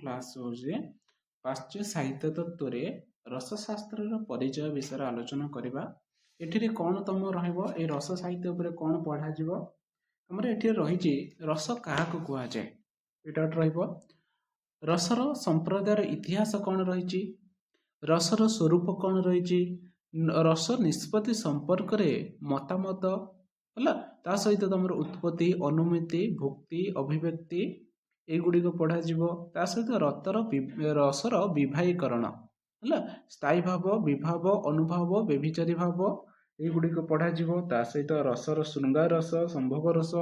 Class ହେଉଛି ପାଶ୍ଚାତ୍ୟ ସାହିତ୍ୟ ତତ୍ତ୍ୱରେ ରସଶାସ୍ତ୍ରର ପରିଚୟ ବିଷୟରେ ଆଲୋଚନା କରିବା। ଏଠିରେ କ'ଣ ତମ ରହିବ, ଏ ରସ ସାହିତ୍ୟ ଉପରେ କ'ଣ ପଢ଼ାଯିବ? ଆମର ଏଠି ରହିଛି ରସ କାହାକୁ କୁହାଯାଏ, ଏଇଟା ରହିବ। ରସର ସମ୍ପ୍ରଦାୟର ଇତିହାସ କ'ଣ ରହିଛି, ରସର ସ୍ୱରୂପ କ'ଣ ରହିଛି, ରସ ନିଷ୍ପତ୍ତି ସମ୍ପର୍କରେ ମତାମତ ହେଲା, ତା ସହିତ ତମର ଉତ୍ପତ୍ତି, ଅନୁମତି, ଭୁକ୍ତି, ଅଭିବ୍ୟକ୍ତି ଏଇଗୁଡ଼ିକ ପଢ଼ାଯିବ। ତା ସହିତ ରସର ବିଭାଗୀକରଣ ହେଲା, ସ୍ଥାୟୀ ଭାବ, ବିଭାବ, ଅନୁଭାବ, ବ୍ୟଭିଚାରୀ ଭାବ ଏଇଗୁଡ଼ିକ ପଢ଼ାଯିବ। ତା ସହିତ ରସର ଶୃଙ୍ଗାର ରସ, ସମ୍ଭୋଗ ରସ,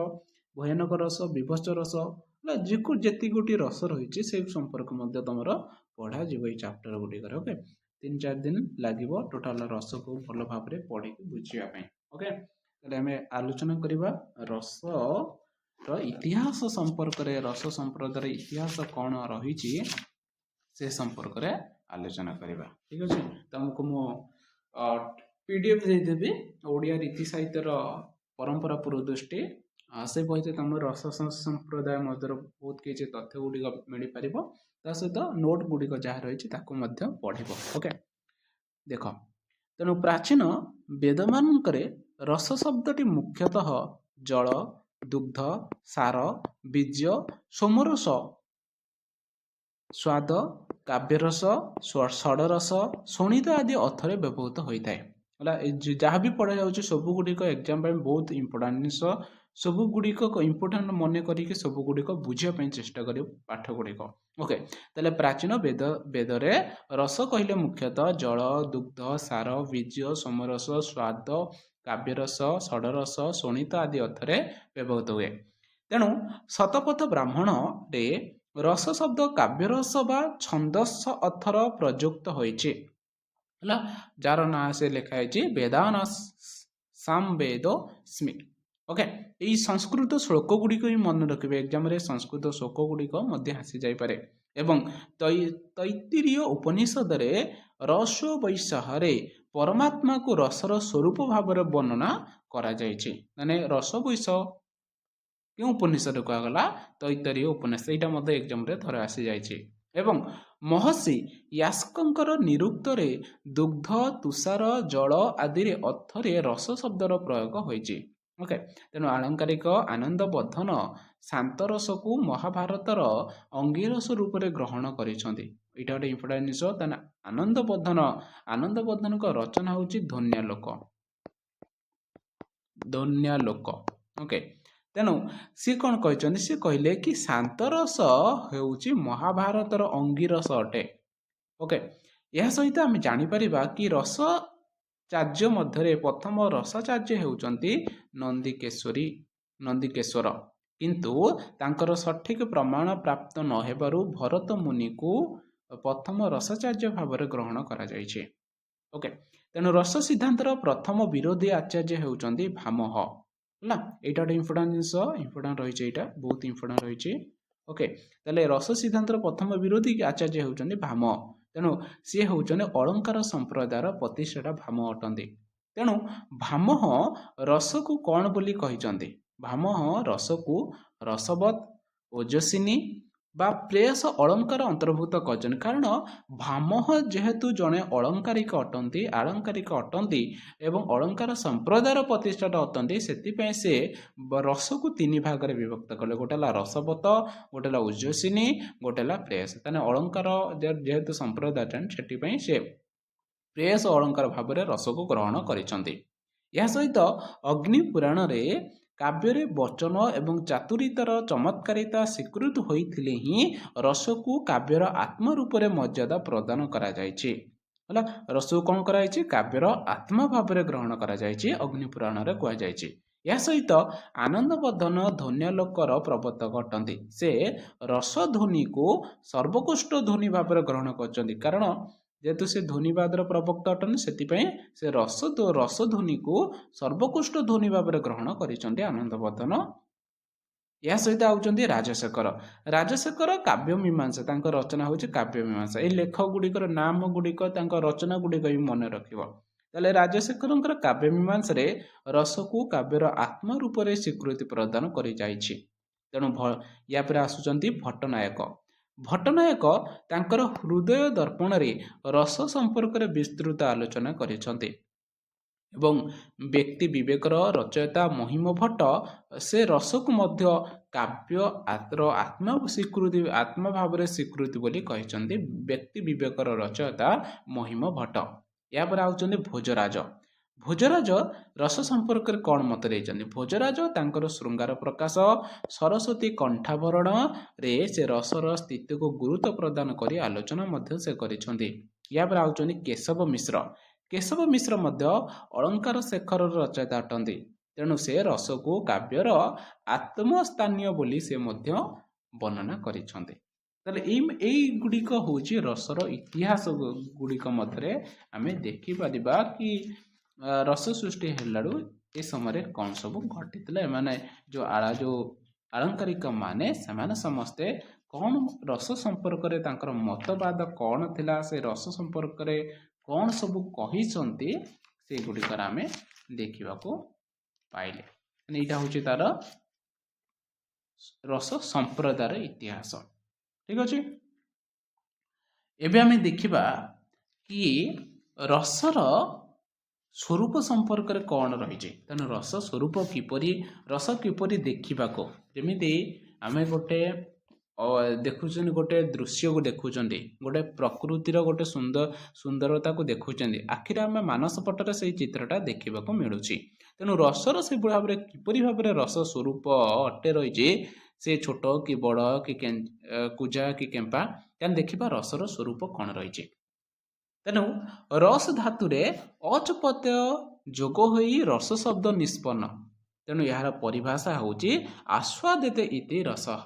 ଭୟାନକ ରସ, ବିଭତ୍ସ ରସ ହେଲା, ଯେତିକି ରସ ରହିଛି ସେ ସମ୍ପର୍କ ମଧ୍ୟ ତମର ପଢ଼ାଯିବ ଏଇ ଚାପ୍ଟର ଗୁଡ଼ିକରେ। ଓକେ, 3-4 ଦିନ ଲାଗିବ ଟୋଟାଲ ରସକୁ ଭଲ ଭାବରେ ପଢ଼ିକି ବୁଝିବା ପାଇଁ। ଓକେ, ତାହେଲେ ଆମେ ଆଲୋଚନା କରିବା ରସର ଇତିହାସ ସମ୍ପର୍କରେ। ରସ ସମ୍ପ୍ରଦାୟର ଇତିହାସ କ'ଣ ରହିଛି ସେ ସମ୍ପର୍କରେ ଆଲୋଚନା କରିବା। ଠିକ ଅଛି, ତମକୁ ମୁଁ PDF ଦେଇଦେବି ଓଡ଼ିଆ ରୀତି ସାହିତ୍ୟର ପରମ୍ପରା ପୂର୍ବ-ଦୃଷ୍ଟି। ସେ ବହିରେ ତମ ରସ ସମ୍ପ୍ରଦାୟ ମଧ୍ୟରୁ ବହୁତ କିଛି ତଥ୍ୟ ଗୁଡ଼ିକ ମିଳିପାରିବ। ତା ସହିତ ନୋଟ୍ ଗୁଡ଼ିକ ଯାହା ରହିଛି ତାକୁ ମଧ୍ୟ ପଢ଼ିବ। ଓକେ, ଦେଖ, ତେଣୁ ପ୍ରାଚୀନ ବେଦମାନଙ୍କରେ ରସ ଶବ୍ଦଟି ମୁଖ୍ୟତଃ ଜଳ, ଦୁଗ୍ଧ, ସାର, ବୀଜ, ସୋମରସ, ସ୍ୱାଦ, କାବ୍ୟରସ, ଷଡ଼ରସ, ଶୋଣିତ ଆଦି ଅର୍ଥରେ ବ୍ୟବହୃତ ହୋଇଥାଏ। ହେଲା, ଯାହା ବି ପଢ଼ାଯାଉଛି ସବୁଗୁଡ଼ିକ ଏକ୍ଜାମ ପାଇଁ ବହୁତ ଇମ୍ପୋର୍ଟାଣ୍ଟ ଜିନିଷ। ସବୁଗୁଡ଼ିକ ଇମ୍ପୋର୍ଟାଣ୍ଟ ମନେ କରିକି ସବୁଗୁଡ଼ିକ ବୁଝିବା ପାଇଁ ଚେଷ୍ଟା କରିବ ପାଠ ଗୁଡ଼ିକ। ଓକେ, ତାହେଲେ ପ୍ରାଚୀନ ବେଦରେ ରସ କହିଲେ ମୁଖ୍ୟତଃ ଜଳ, ଦୁଗ୍ଧ, ସାର, ବୀଜ, ସୋମରସ, ସ୍ୱାଦ, କାବ୍ୟରସ, ଷଡ଼ରସ, ଶୋଣିତ ଆଦି ଅର୍ଥରେ ବ୍ୟବହୃତ ହୁଏ। ତେଣୁ ଶତପଥ ବ୍ରାହ୍ମଣରେ ରସ ଶବ୍ଦ କାବ୍ୟରସ ବା ଛନ୍ଦସ୍ସ ଅର୍ଥର ପ୍ରଯୁକ୍ତ ହୋଇଛି। ହେଲା, ଯାର ନାଁ ସେ ଲେଖା ହେଇଛି ବେଦାନ ସାମବେଦ ସ୍ମି। ଓକେ, ଏଇ ସଂସ୍କୃତ ଶ୍ଳୋକ ଗୁଡ଼ିକ ହିଁ ମନେ ରଖିବେ, ଏକ୍ଜାମରେ ସଂସ୍କୃତ ଶ୍ଳୋକ ଗୁଡ଼ିକ ମଧ୍ୟ ଆସିଯାଇପାରେ। ଏବଂ ତୈତ୍ତିରୀୟ ଉପନିଷଦରେ ରସ ବୈଷୟରେ ପରମାତ୍ମାକୁ ରସର ସ୍ୱରୂପ ଭାବରେ ବର୍ଣ୍ଣନା କରାଯାଇଛି। ମାନେ ରସ ବୈଷ କେଉଁ ଉପନିଷଦ କୁହାଗଲା, ତୈତ୍ତରୀୟ ଉପନିଷଦ। ଏଇଟା ମଧ୍ୟ ଏକ୍ଜାମରେ ଥରେ ଆସିଯାଇଛି। ଏବଂ ମହର୍ଷି ୟାସ୍କଙ୍କର ନିରୁକ୍ତରେ ଦୁଗ୍ଧ, ତୁଷାର, ଜଳ ଆଦିରେ ଅର୍ଥରେ ରସ ଶବ୍ଦର ପ୍ରୟୋଗ ହୋଇଛି। ଓକେ, ତେଣୁ ଆଳଙ୍କାରିକ ଆନନ୍ଦ ବର୍ଦ୍ଧନ ଶାନ୍ତରସକୁ ମହାଭାରତର ଅଙ୍ଗିରସ ରୂପରେ ଗ୍ରହଣ କରିଛନ୍ତି। ଏଇଟା ଗୋଟେ ଇମ୍ପୋର୍ଟାଣ୍ଟ ଜିନିଷ। ତାହେଲେ ଆନନ୍ଦ ବର୍ଦ୍ଧନଙ୍କ ରଚନା ହେଉଛି ଧ୍ୱନ୍ୟାଲୋକ। ଓକେ, ତେଣୁ ସିଏ କ'ଣ କହିଛନ୍ତି, ସିଏ କହିଲେ କି ଶାନ୍ତରସ ହେଉଛି ମହାଭାରତର ଅଙ୍ଗିରସ ଅଟେ। ଓକେ, ଏହା ସହିତ ଆମେ ଜାଣିପାରିବା କି ରସାଚାର୍ଯ୍ୟ ମଧ୍ୟରେ ପ୍ରଥମ ରସାଚାର୍ଯ୍ୟ ହେଉଛନ୍ତି ନନ୍ଦିକେଶ୍ୱର। କିନ୍ତୁ ତାଙ୍କର ସଠିକ ପ୍ରମାଣ ପ୍ରାପ୍ତ ନ ହେବାରୁ ଭରତ ମୁନିକୁ ପ୍ରଥମ ରସାଚାର୍ଯ୍ୟ ଭାବରେ ଗ୍ରହଣ କରାଯାଇଛି। ଓକେ, ତେଣୁ ରସ ସିଦ୍ଧାନ୍ତର ପ୍ରଥମ ବିରୋଧୀ ଆଚାର୍ଯ୍ୟ ହେଉଛନ୍ତି ଭାମହ। ହେଲା, ଏଇଟା ଗୋଟେ ଇମ୍ପୋର୍ଟାଣ୍ଟ ଜିନିଷ, ଇମ୍ପୋର୍ଟାଣ୍ଟ ରହିଛି, ଏଇଟା ବହୁତ ଇମ୍ପୋର୍ଟାଣ୍ଟ ରହିଛି। ଓକେ, ତାହେଲେ ରସ ସିଦ୍ଧାନ୍ତର ପ୍ରଥମ ବିରୋଧୀ ଆଚାର୍ଯ୍ୟ ହେଉଛନ୍ତି ଭାମହ। ତେଣୁ ସିଏ ହେଉଛନ୍ତି ଅଳଙ୍କାର ସମ୍ପ୍ରଦାୟର ପ୍ରତିଷ୍ଠାତା ଭାମହ ଅଟନ୍ତି। ତେଣୁ ଭାମହ ରସକୁ କ'ଣ ବୋଲି କହିଛନ୍ତି, ଭାମହ ରସକୁ ରସବତ୍, ଓଜସ୍ୱିନୀ ବା ପ୍ରେୟସ ଅଳଙ୍କାର ଅନ୍ତର୍ଭୁକ୍ତ କରିଛନ୍ତି। କାରଣ ଭାମହ ଯେହେତୁ ଜଣେ ଆଳଙ୍କାରିକ ଅଟନ୍ତି ଏବଂ ଅଳଙ୍କାର ସମ୍ପ୍ରଦାୟର ପ୍ରତିଷ୍ଠାତା ଅଟନ୍ତି, ସେଥିପାଇଁ ସେ ରସକୁ 3 ଭାଗରେ ବିଭକ୍ତ କଲେ। ଗୋଟେ ହେଲା ରସବତ, ଗୋଟେ ହେଲା ଓଜସ୍ୱିନୀ, ଗୋଟେ ହେଲା ପ୍ରେୟସ। ତାହେଲେ ଅଳଙ୍କାର ଯେହେତୁ ସମ୍ପ୍ରଦାୟ ସେଥିପାଇଁ ସେ ପ୍ରେୟସ ଅଳଙ୍କାର ଭାବରେ ରସକୁ ଗ୍ରହଣ କରିଛନ୍ତି। ଏହା ସହିତ ଅଗ୍ନି ପୁରାଣରେ କାବ୍ୟରେ ବଚନ ଏବଂ ଚାତୁରୀତାର ଚମତ୍କାରିତା ସ୍ୱୀକୃତ ହୋଇଥିଲେ ହିଁ ରସକୁ କାବ୍ୟର ଆତ୍ମ ରୂପରେ ମର୍ଯ୍ୟାଦା ପ୍ରଦାନ କରାଯାଇଛି। ହେଲା, ରସକୁ କ'ଣ କରାଯାଇଛି, କାବ୍ୟର ଆତ୍ମା ଭାବରେ ଗ୍ରହଣ କରାଯାଇଛି, ଅଗ୍ନି ପୁରାଣରେ କୁହାଯାଇଛି। ଏହା ସହିତ ଆନନ୍ଦ ବର୍ଦ୍ଧନ ଧ୍ୱନ୍ୟାଲୋକର ପ୍ରବର୍ତ୍ତକ ଅଟନ୍ତି। ସେ ରସ ଧ୍ୱନିକୁ ସର୍ବୋତ୍କୃଷ୍ଟ ଧ୍ୱନି ଭାବରେ ଗ୍ରହଣ କରିଛନ୍ତି। କାରଣ ଯେହେତୁ ସେ ଧ୍ୱନିବାଦର ପ୍ରବକ୍ତା ଅଟନ୍ତି, ସେଥିପାଇଁ ସେ ରସ ଧ୍ୱନିକୁ ସର୍ବୋତ୍କୃଷ୍ଟ ଧ୍ୱନି ଭାବରେ ଗ୍ରହଣ କରିଛନ୍ତି ଆନନ୍ଦ ବର୍ଦ୍ଧନ। ଏହା ସହିତ ଆଉଛନ୍ତି ରାଜଶେଖର କାବ୍ୟ ମୀମାଂସା। ତାଙ୍କ ରଚନା ହେଉଛି କାବ୍ୟ ମୀମାଂସା। ଏଇ ଲେଖକ ଗୁଡ଼ିକର ନାମ ଗୁଡ଼ିକ, ତାଙ୍କ ରଚନା ଗୁଡ଼ିକ ବି ମନେ ରଖିବ। ତାହେଲେ ରାଜଶେଖରଙ୍କର କାବ୍ୟ ମୀମାଂସାରେ ରସକୁ କାବ୍ୟର ଆତ୍ମା ରୂପରେ ସ୍ୱୀକୃତି ପ୍ରଦାନ କରିଯାଇଛି। ତେଣୁ ୟା ପରେ ଆସୁଛନ୍ତି ଭଟ୍ଟନାୟକ। ଭଟ୍ଟନାୟକ ତାଙ୍କର ହୃଦୟ ଦର୍ପଣରେ ରସ ସମ୍ପର୍କରେ ବିସ୍ତୃତ ଆଲୋଚନା କରିଛନ୍ତି ଏବଂ ବ୍ୟକ୍ତି ବିବେକର ରଚୟିତା ମହିମ ଭଟ୍ଟ ସେ ରସକୁ ମଧ୍ୟ କାବ୍ୟ ଆତ୍ମା ଭାବରେ ସ୍ୱୀକୃତି ବୋଲି କହିଛନ୍ତି। ବ୍ୟକ୍ତି ବିବେକର ରଚୟିତା ମହିମ ଭଟ୍ଟ। ଏହାପରେ ଆଉଛନ୍ତି ଭୋଜରାଜ। ଭୋଜରାଜ ରସ ସମ୍ପର୍କରେ କ'ଣ ମତ ଦେଇଛନ୍ତି? ଭୋଜରାଜ ତାଙ୍କର ଶୃଙ୍ଗାର ପ୍ରକାଶ ସରସ୍ୱତୀ କଣ୍ଠାଭରଣରେ ସେ ରସର ସ୍ଥିତିକୁ ଗୁରୁତ୍ୱ ପ୍ରଦାନ କରି ଆଲୋଚନା ମଧ୍ୟ ସେ କରିଛନ୍ତି। ଏହାପରେ ଆଉଛନ୍ତି କେଶବ ମିଶ୍ର। କେଶବ ମିଶ୍ର ମଧ୍ୟ ଅଳଙ୍କାର ଶେଖରର ରଚୟିତା ଅଟନ୍ତି। ତେଣୁ ସେ ରସକୁ କାବ୍ୟର ଆତ୍ମସ୍ଥାନୀୟ ବୋଲି ସେ ମଧ୍ୟ ବର୍ଣ୍ଣନା କରିଛନ୍ତି। ତାହେଲେ ଏଇଗୁଡ଼ିକ ହେଉଛି ରସର ଇତିହାସ ଗୁଡ଼ିକ ମଧ୍ୟରେ ଆମେ ଦେଖିପାରିବା କି ରସ ସୃଷ୍ଟି ହେଲାରୁ ଏ ସମୟରେ କ'ଣ ସବୁ ଘଟିଥିଲା। ଏମାନେ ଯେଉଁ ଆଳଙ୍କାରିକ ମାନେ ସେମାନେ ସମସ୍ତେ କ'ଣ ରସ ସମ୍ପର୍କରେ ତାଙ୍କର ମତବାଦ କ'ଣ ଥିଲା, ସେ ରସ ସମ୍ପର୍କରେ କ'ଣ ସବୁ କହିଛନ୍ତି, ସେଗୁଡ଼ିକର ଆମେ ଦେଖିବାକୁ ପାଇଲେ। ଏଇଟା ହେଉଛି ତାର ରସ ସମ୍ପ୍ରଦାୟର ଇତିହାସ। ଠିକ ଅଛି। ଏବେ ଆମେ ଦେଖିବା କି ରସର ସ୍ୱରୂପ ସମ୍ପର୍କରେ କ'ଣ ରହିଛି। ତେଣୁ ରସ ସ୍ୱରୂପ କିପରି, ରସ କିପରି ଦେଖିବାକୁ, ଯେମିତି ଆମେ ଗୋଟେ ଦେଖୁଛନ୍ତି, ଗୋଟେ ଦୃଶ୍ୟକୁ ଦେଖୁଛନ୍ତି, ଗୋଟେ ପ୍ରକୃତିର ଗୋଟେ ସୁନ୍ଦରତାକୁ ଦେଖୁଛନ୍ତି, ଆଖିରେ ଆମେ ମାନସ ପଟରେ ସେଇ ଚିତ୍ରଟା ଦେଖିବାକୁ ମିଳୁଛି। ତେଣୁ ରସର ସେଭଳି ଭାବରେ କିପରି ଭାବରେ ରସ ସ୍ୱରୂପ ଅଟେ ରହିଛି, ସେ ଛୋଟ କି ବଡ଼ କି କୁଜା କି କେମ୍ପା, ତାହେଲେ ଦେଖିବା ରସର ସ୍ୱରୂପ କ'ଣ ରହିଛି। ତେଣୁ ରସ ଧାତୁରେ ଅଚ ପ୍ରତ୍ୟୟ ଯୋଗ ହୋଇ ରସ ଶବ୍ଦ ନିଷ୍ପନ୍ନ। ତେଣୁ ଏହାର ପରିଭାଷା ହେଉଛି ଆସ୍ୱାଦିତେ ଇତି ରସଃ।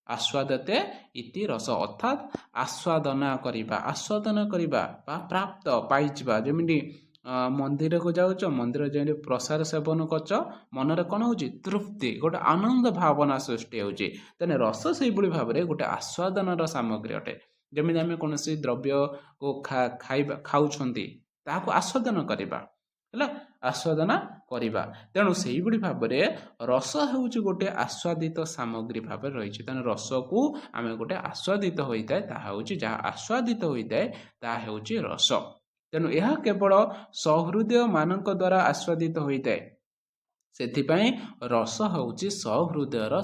ଆସ୍ୱାଦତେ ଇତି ରସ ଅର୍ଥାତ୍ ଆସ୍ୱାଦନା କରିବା ବା ପ୍ରାପ୍ତ ପାଇଯିବା। ଯେମିତି ମନ୍ଦିରକୁ ଯାଉଛ, ମନ୍ଦିର ଯେମିତି ପ୍ରସାଦ ସେବନ କରୁଛ, ମନରେ କ'ଣ ହେଉଛି? ତୃପ୍ତି, ଗୋଟେ ଆନନ୍ଦ ଭାବନା ସୃଷ୍ଟି ହେଉଛି। ତେଣୁ ରସ ସେଇଭଳି ଭାବରେ ଗୋଟେ ଆସ୍ୱାଦନର ସାମଗ୍ରୀ ଅଟେ। ଯେମିତି ଆମେ କୌଣସି ଦ୍ରବ୍ୟକୁ ଖାଉଛନ୍ତି, ତାହାକୁ ଆସ୍ୱାଦନ କରିବା, ହେଲା, ଆସ୍ୱାଦନା କରିବା। ତେଣୁ ସେଇଭଳି ଭାବରେ ରସ ହେଉଛି ଗୋଟେ ଆସ୍ୱାଦିତ ସାମଗ୍ରୀ ଭାବରେ ରହିଛି। ତେଣୁ ରସକୁ ଆମେ ଗୋଟେ ଆସ୍ୱାଦିତ ହୋଇଥାଏ, ତାହା ହେଉଛି, ଯାହା ଆସ୍ୱାଦିତ ହୋଇଥାଏ ତାହା ହେଉଛି ରସ। ତେଣୁ ଏହା କେବଳ ସହୃଦୟ ମାନଙ୍କ ଦ୍ୱାରା ଆସ୍ୱାଦିତ ହୋଇଥାଏ। ସେଥିପାଇଁ ରସ ହେଉଛି ସହୃଦୟର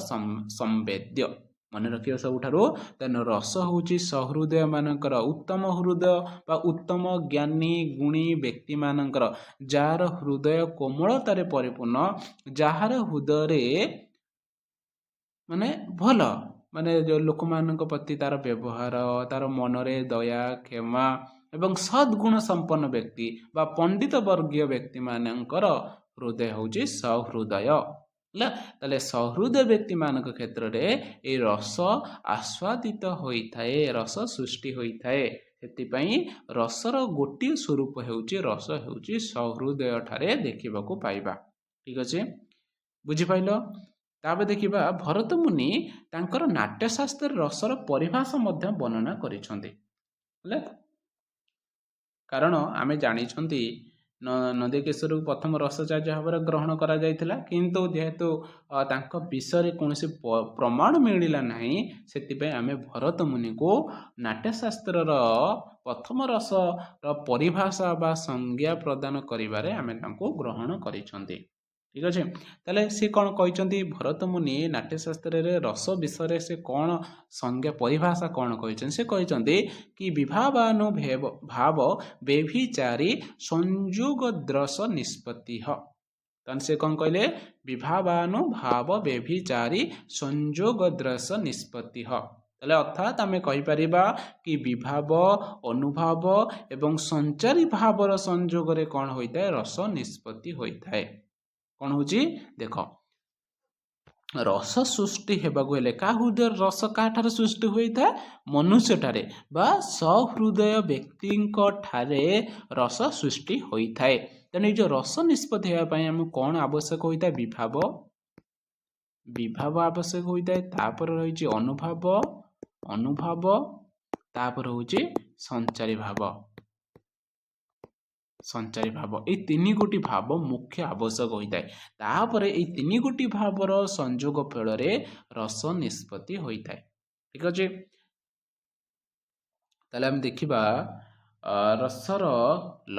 ସମ୍ବେଦ୍ୟ। ମନେ ରଖିବ ସବୁଠାରୁ। ତେଣୁ ରସ ହେଉଛି ସହୃଦୟ ମାନଙ୍କର, ଉତ୍ତମ ହୃଦୟ ବା ଉତ୍ତମ ଜ୍ଞାନୀ ଗୁଣୀ ବ୍ୟକ୍ତିମାନଙ୍କର, ଯାହାର ହୃଦୟ କୋମଳତାରେ ପରିପୂର୍ଣ୍ଣ, ଯାହାର ହୃଦୟରେ ଭଲ, ଯେଉଁ ଲୋକମାନଙ୍କ ପ୍ରତି ତାର ବ୍ୟବହାର, ତାର ମନରେ ଦୟା, କ୍ଷମା ଏବଂ ସଦ୍ଗୁଣ ସମ୍ପନ୍ନ ବ୍ୟକ୍ତି ବା ପଣ୍ଡିତ ବର୍ଗୀୟ ବ୍ୟକ୍ତିମାନଙ୍କର ହୃଦୟ ହେଉଛି ସହୃଦୟ, ହେଲା। ତାହେଲେ ସହୃଦୟ ବ୍ୟକ୍ତିମାନଙ୍କ କ୍ଷେତ୍ରରେ ଏଇ ରସ ଆସ୍ୱାଦିତ ହୋଇଥାଏ, ରସ ସୃଷ୍ଟି ହୋଇଥାଏ। ସେଥିପାଇଁ ରସର ଗୋଟିଏ ସ୍ୱରୂପ ହେଉଛି, ରସ ହେଉଛି ସହୃଦୟ ଠାରେ ଦେଖିବାକୁ ପାଇବା। ଠିକ ଅଛି, ବୁଝିପାରିଲ। ତାପରେ ଦେଖିବା ଭରତ ମୁନି ତାଙ୍କର ନାଟ୍ୟଶାସ୍ତ୍ରରେ ରସର ପରିଭାଷା ମଧ୍ୟ ବର୍ଣ୍ଣନା କରିଛନ୍ତି, ହେଲା। କାରଣ ଆମେ ଜାଣିଛନ୍ତି ନନ୍ଦିକେଶ୍ୱରକୁ ପ୍ରଥମ ରସାଚାର୍ଯ୍ୟ ଭାବରେ ଗ୍ରହଣ କରାଯାଇଥିଲା, କିନ୍ତୁ ଯେହେତୁ ତାଙ୍କ ବିଷୟରେ କୌଣସି ପ୍ରମାଣ ମିଳିଲା ନାହିଁ, ସେଥିପାଇଁ ଆମେ ଭରତ ମୁନିକୁ ନାଟ୍ୟଶାସ୍ତ୍ରର ପ୍ରଥମ ରସର ପରିଭାଷା ବା ସଂଜ୍ଞା ପ୍ରଦାନ କରିବାରେ ଆମେ ତାଙ୍କୁ ଗ୍ରହଣ କରିଛନ୍ତି। ଠିକ ଅଛି। ତାହେଲେ ସେ କ'ଣ କହିଛନ୍ତି? ଭରତ ମୁନି ନାଟ୍ୟଶାସ୍ତ୍ରରେ ରସ ବିଷୟରେ ସେ କ'ଣ ସଂଜ୍ଞା ପରିଭାଷା କ'ଣ କହିଛନ୍ତି? ସେ କହିଛନ୍ତି କି ବିଭାବାନୁଭାବ ବ୍ୟଭିଚାରୀ ସଂଯୋଗଦ୍ରସ ନିଷ୍ପତ୍ତି। ତାହେଲେ ସେ କ'ଣ କହିଲେ? ବିଭାବାନୁଭାବ ବ୍ୟଭିଚାରୀ ସଂଯୋଗଦ୍ରସ ନିଷ୍ପତ୍ତି। ତାହେଲେ ଅର୍ଥାତ୍ ଆମେ କହିପାରିବା କି ବିଭାବ, ଅନୁଭାବ ଏବଂ ସଞ୍ଚାରୀ ଭାବର ସଂଯୋଗରେ କ'ଣ ହୋଇଥାଏ? ରସ ନିଷ୍ପତ୍ତି ହୋଇଥାଏ। କ'ଣ ହେଉଛି? ଦେଖ, ରସ ସୃଷ୍ଟି ହେବାକୁ ହେଲେ କାହା ହୃଦୟରେ ରସ କାହାଠାରେ ସୃଷ୍ଟି ହୋଇଥାଏ? ମନୁଷ୍ୟଠାରେ ବା ସହୃଦୟ ବ୍ୟକ୍ତିଙ୍କ ଠାରେ ରସ ସୃଷ୍ଟି ହୋଇଥାଏ। ତେଣୁ ଏଇ ଯେଉଁ ରସ ନିଷ୍ପତ୍ତି ହେବା ପାଇଁ ଆମକୁ କ'ଣ ଆବଶ୍ୟକ ହୋଇଥାଏ? ବିଭାବ ଆବଶ୍ୟକ ହୋଇଥାଏ। ତାପରେ ରହିଛି ଅନୁଭାବ, ତାପରେ ହେଉଛି ସଞ୍ଚାରୀ ଭାବ। ଏଇ ତିନି ଗୋଟି ଭାବ ମୁଖ୍ୟ ଆବଶ୍ୟକ ହୋଇଥାଏ। ତାପରେ ଏଇ ତିନି ଗୋଟି ଭାବର ସଂଯୋଗ ଫଳରେ ରସ ନିଷ୍ପତ୍ତି ହୋଇଥାଏ। ଠିକ ଅଛି। ତାହେଲେ ଆମେ ଦେଖିବା ରସର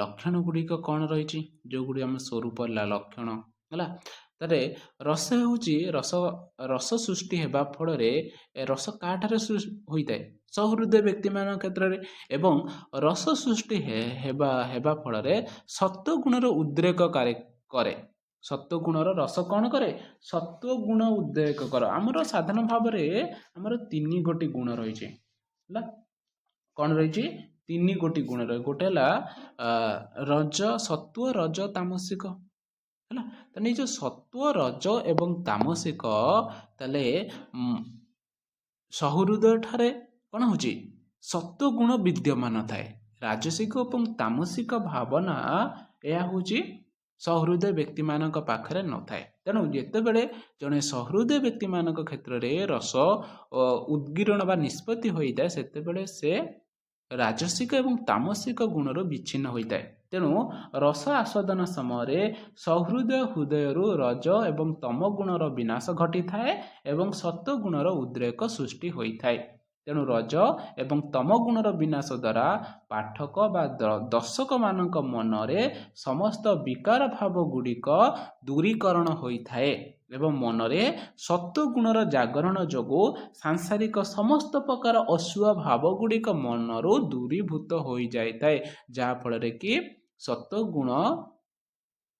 ଲକ୍ଷଣ ଗୁଡ଼ିକ କ'ଣ ରହିଛି, ଯେଉଁଗୁଡ଼ିକ ଆମ ସ୍ୱରୂପ ଲକ୍ଷଣ ହେଲା। ତାହେଲେ ରସ ହେଉଛି ରସ ସୃଷ୍ଟି ହେବା ଫଳରେ ରସ କାହାଠାରେ ହୋଇଥାଏ? ସହୃଦୟ ବ୍ୟକ୍ତିମାନଙ୍କ କ୍ଷେତ୍ରରେ। ଏବଂ ରସ ସୃଷ୍ଟି ହେବା ଫଳରେ ସତ୍ୱଗୁଣର ଉଦ୍ରେକ କରେ। ସତ୍ୱଗୁଣର ରସ କ'ଣ କରେ? ସତ୍ୱଗୁଣ ଉଦ୍ରେକ କର। ଆମର ସାଧାରଣ ଭାବରେ ଆମର 3 ଗୁଣ ରହିଛି ହେଲା। କ'ଣ ରହିଛି? 3 ଗୁଣ ରହି, ଗୋଟେ ହେଲା ରଜ, ସତ୍ୱ, ରଜ, ତାମସିକ ହେଲା। ତାହେଲେ ଏଇ ଯେଉଁ ସତ୍ୱ, ରଜ ଏବଂ ତାମସିକ, ତାହେଲେ ସହୃଦୟ ଠାରେ କ'ଣ ହେଉଛି? ସତ୍ୱଗୁଣ ବିଦ୍ୟମାନ ଥାଏ। ରାଜସିକ ଏବଂ ତାମସିକ ଭାବନା ଏହା ହେଉଛି ସହୃଦୟ ବ୍ୟକ୍ତିମାନଙ୍କ ପାଖରେ ନଥାଏ। ତେଣୁ ଯେତେବେଳେ ଜଣେ ସହୃଦୟ ବ୍ୟକ୍ତିମାନଙ୍କ କ୍ଷେତ୍ରରେ ରସ ଉଦ୍ଗୀରଣ ବା ନିଷ୍ପତ୍ତି ହୋଇଥାଏ, ସେତେବେଳେ ସେ ରାଜସିକ ଏବଂ ତାମସିକ ଗୁଣରୁ ବିଚ୍ଛିନ୍ନ ହୋଇଥାଏ। ତେଣୁ ରସ ଆସ୍ୱାଦନ ସମୟରେ ସହୃଦୟ ହୃଦୟରୁ ରଜ ଏବଂ ତମ ଗୁଣର ବିନାଶ ଘଟିଥାଏ ଏବଂ ସତ୍ୱ ଗୁଣର ଉଦ୍ରେକ ସୃଷ୍ଟି ହୋଇଥାଏ। ତେଣୁ ରଜ ଏବଂ ତମ ଗୁଣର ବିନାଶ ଦ୍ୱାରା ପାଠକ ବା ଦର୍ଶକମାନଙ୍କ ମନରେ ସମସ୍ତ ବିକାର ଭାବ ଗୁଡ଼ିକ ଦୂରୀକରଣ ହୋଇଥାଏ ଏବଂ ମନରେ ସତ୍ୱ ଗୁଣର ଜାଗରଣ ଯୋଗୁଁ ସାଂସାରିକ ସମସ୍ତ ପ୍ରକାର ଅଶୁଭ ଭାବ ଗୁଡ଼ିକ ମନରୁ ଦୂରୀଭୂତ ହୋଇଯାଇଥାଏ, ଯାହାଫଳରେ କି ସତ୍ୱ ଗୁଣ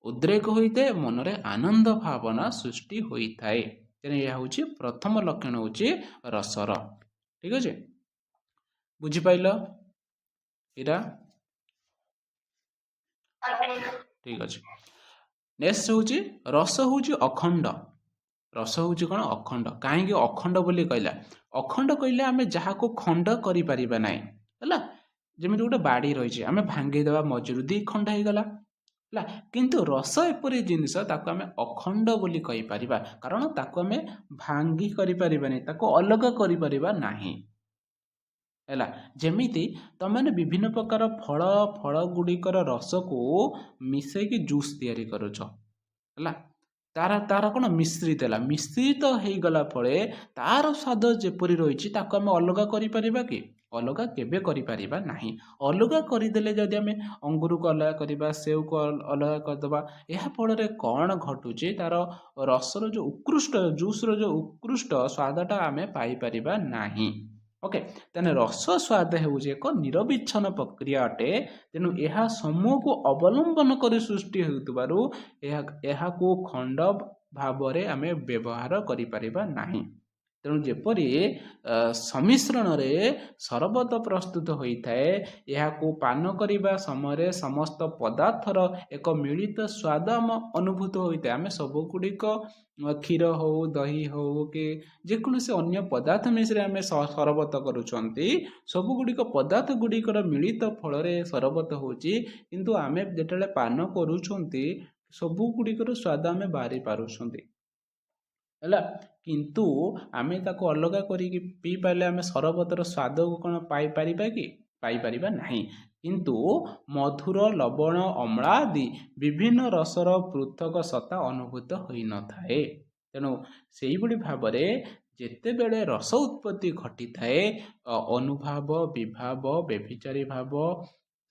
ଉଦ୍ରେକ ହୋଇଥାଏ, ମନରେ ଆନନ୍ଦ ଭାବନା ସୃଷ୍ଟି ହୋଇଥାଏ। ତେଣୁ ଏହା ହେଉଛି ପ୍ରଥମ ଲକ୍ଷଣ ହେଉଛି ରସର। ଠିକ ଅଛି, ବୁଝିପାରିଲ ଏଇଟା? ଠିକ ଅଛି। ନେକ୍ସଟ ହେଉଛି ରସ ହେଉଛି ଅଖଣ୍ଡ। ରସ ହେଉଛି କ'ଣ? ଅଖଣ୍ଡ। କାହିଁକି ଅଖଣ୍ଡ ବୋଲି କହିଲା? ଅଖଣ୍ଡ କହିଲେ ଆମେ ଯାହାକୁ ଖଣ୍ଡ କରିପାରିବା ନାହିଁ ହେଲା। ଯେମିତି ଗୋଟେ ବାଡ଼ି ରହିଛି, ଆମେ ଭାଙ୍ଗିଦେବା ମଝିରୁ 2 ଖଣ୍ଡ ହେଇଗଲା ହେଲା। କିନ୍ତୁ ରସ ଏପରି ଜିନିଷ, ତାକୁ ଆମେ ଅଖଣ୍ଡ ବୋଲି କହିପାରିବା, କାରଣ ତାକୁ ଆମେ ଭାଙ୍ଗି କରିପାରିବାନି, ତାକୁ ଅଲଗା କରିପାରିବା ନାହିଁ ହେଲା। ଯେମିତି ତମେମାନେ ବିଭିନ୍ନ ପ୍ରକାର ଫଳ ଗୁଡ଼ିକର ରସକୁ ମିଶେଇକି ଜୁସ୍ ତିଆରି କରୁଛ ହେଲା। ତାର କ'ଣ ମିଶ୍ରିତ ହେଲା, ମିଶ୍ରିତ ହେଇଗଲା ପରେ ତାର ସ୍ୱାଦ ଯେପରି ରହିଛି, ତାକୁ ଆମେ ଅଲଗା କରିପାରିବା କି? ଅଲଗା କେବେ କରିପାରିବା ନାହିଁ। ଅଲଗା କରିଦେଲେ ଯଦି ଆମେ ଅଙ୍ଗୁରକୁ ଅଲଗା କରିବା, ସେଉକୁ ଅଲଗା କରିଦେବା, ଏହା ଫଳରେ କ'ଣ ଘଟୁଛି? ତାର ରସର ଯେଉଁ ଉତ୍କୃଷ୍ଟ, ଜୁସ୍ର ଯେଉଁ ଉତ୍କୃଷ୍ଟ ସ୍ୱାଦଟା ଆମେ ପାଇପାରିବା ନାହିଁ। ଓକେ, ତାହେଲେ ରସ ସ୍ୱାଦ ହେଉଛି ଏକ ନିରବିଚ୍ଛିନ୍ନ ପ୍ରକ୍ରିୟା ଅଟେ। ତେଣୁ ଏହା ସମୂହକୁ ଅବଲମ୍ବନ କରି ସୃଷ୍ଟି ହେଉଥିବାରୁ ଏହାକୁ ଖଣ୍ଡ ଭାବରେ ଆମେ ବ୍ୟବହାର କରିପାରିବା ନାହିଁ। ତେଣୁ ଯେପରି ସମ୍ମିଶ୍ରଣରେ ସରବତ ପ୍ରସ୍ତୁତ ହୋଇଥାଏ, ଏହାକୁ ପାନ କରିବା ସମୟରେ ସମସ୍ତ ପଦାର୍ଥର ଏକ ମିଳିତ ସ୍ୱାଦ ଆମ ଅନୁଭୂତ ହୋଇଥାଏ। ଆମେ ସବୁଗୁଡ଼ିକ କ୍ଷୀର ହେଉ, ଦହି ହେଉ କି ଯେକୌଣସି ଅନ୍ୟ ପଦାର୍ଥ ମିଶ୍ରି ଆମେ ସରବତ କରୁଛନ୍ତି, ସବୁଗୁଡ଼ିକ ପଦାର୍ଥ ଗୁଡ଼ିକର ମିଳିତ ଫଳରେ ସରବତ ହେଉଛି। କିନ୍ତୁ ଆମେ ଯେତେବେଳେ ପାନ କରୁଛନ୍ତି, ସବୁଗୁଡ଼ିକର ସ୍ୱାଦ ଆମେ ବାରି ପାରୁଛନ୍ତି ହେଲା। କିନ୍ତୁ ଆମେ ତାକୁ ଅଲଗା କରିକି ପିଇ ପାରିଲେ ଆମେ ସରବତର ସ୍ୱାଦକୁ କ'ଣ ପାଇପାରିବା କି? ପାଇପାରିବା ନାହିଁ। କିନ୍ତୁ ମଧୁର, ଲବଣ, ଅମ୍ଳ ଆଦି ବିଭିନ୍ନ ରସର ପୃଥକ ସତ୍ତା ଅନୁଭୂତ ହୋଇନଥାଏ। ତେଣୁ ସେଇଭଳି ଭାବରେ ଯେତେବେଳେ ରସ ଉତ୍ପତ୍ତି ଘଟିଥାଏ, ଅନୁଭାବ, ବିଭାବ, ବ୍ୟଭିଚାରୀ ଭାବ,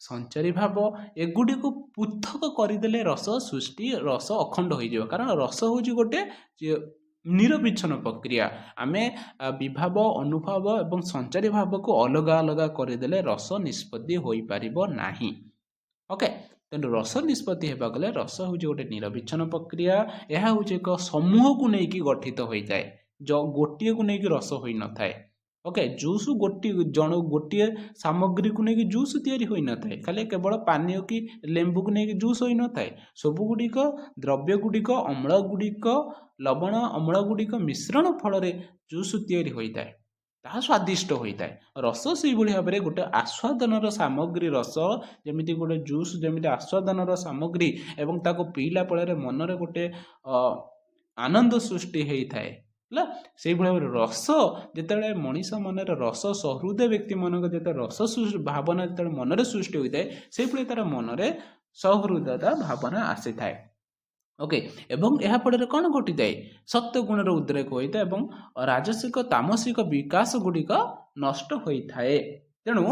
ସଞ୍ଚାରୀ ଭାବ, ଏଗୁଡ଼ିକୁ ପୃଥକ କରିଦେଲେ ରସ ସୃଷ୍ଟି, ରସ ଅଖଣ୍ଡ ହୋଇଯିବ। କାରଣ ରସ ହେଉଛି ଗୋଟେ ନିରବିଚ୍ଛିନ୍ନ ପ୍ରକ୍ରିୟା। ଆମେ ବିଭାବ, ଅନୁଭାବ ଏବଂ ସଞ୍ଚାରୀ ଭାବକୁ ଅଲଗା ଅଲଗା କରିଦେଲେ ରସ ନିଷ୍ପତ୍ତି ହୋଇପାରିବ ନାହିଁ। ଓକେ, ତେଣୁ ରସ ନିଷ୍ପତ୍ତି ହେବାକୁ ଗଲେ ରସ ହେଉଛି ଗୋଟେ ନିରବିଚ୍ଛିନ୍ନ ପ୍ରକ୍ରିୟା। ଏହା ହେଉଛି ଏକ ସମୂହକୁ ନେଇକି ଗଠିତ ହୋଇଥାଏ, ଗୋଟିଏକୁ ନେଇକି ରସ ହୋଇନଥାଏ। ଓକେ, ଜୁସ୍ ଗୋଟିଏ ସାମଗ୍ରୀକୁ ନେଇକି ଜୁସ୍ ତିଆରି ହୋଇନଥାଏ, ଖାଲି କେବଳ ପାନୀୟ କି ଲେମ୍ବୁକୁ ନେଇକି ଜୁସ୍ ହୋଇନଥାଏ। ସବୁଗୁଡ଼ିକ ଦ୍ରବ୍ୟ ଗୁଡ଼ିକ, ଅମ୍ଳ ଗୁଡ଼ିକ, ଲବଣ ଅମ୍ଳ ଗୁଡ଼ିକ ମିଶ୍ରଣ ଫଳରେ ଜୁସ୍ ତିଆରି ହୋଇଥାଏ, ତାହା ସ୍ୱାଦିଷ୍ଟ ହୋଇଥାଏ। ରସ ସେଇଭଳି ଭାବରେ ଗୋଟେ ଆସ୍ୱାଦନର ସାମଗ୍ରୀ। ରସ ଯେମିତି ଗୋଟେ ଜୁସ୍ ଯେମିତି ଆସ୍ୱାଦନର ସାମଗ୍ରୀ ଏବଂ ତାକୁ ପିଇଲା ଫଳରେ ମନରେ ଗୋଟେ ଆନନ୍ଦ ସୃଷ୍ଟି ହେଇଥାଏ ହେଲା। ସେଇଭଳି ଭାବରେ ରସ ଯେତେବେଳେ ମଣିଷ ମନରେ ରସ, ସହୃଦୟ ବ୍ୟକ୍ତିମାନଙ୍କ ଯେତେବେଳେ ରସ ଭାବନା ଯେତେବେଳେ ମନରେ ସୃଷ୍ଟି ହୋଇଥାଏ, ସେଇଭଳି ତାର ମନରେ ସହୃଦୟତା ଭାବନା ଆସିଥାଏ। ଓକେ, ଏବଂ ଏହା ଫଳରେ କ'ଣ ଘଟିଥାଏ? ସତ୍ୱ ଗୁଣର ଉଦ୍ରେକ ହୋଇଥାଏ ଏବଂ ରାଜସିକ, ତାମସିକ ବିକାଶ ଗୁଡ଼ିକ ନଷ୍ଟ ହୋଇଥାଏ। ତେଣୁ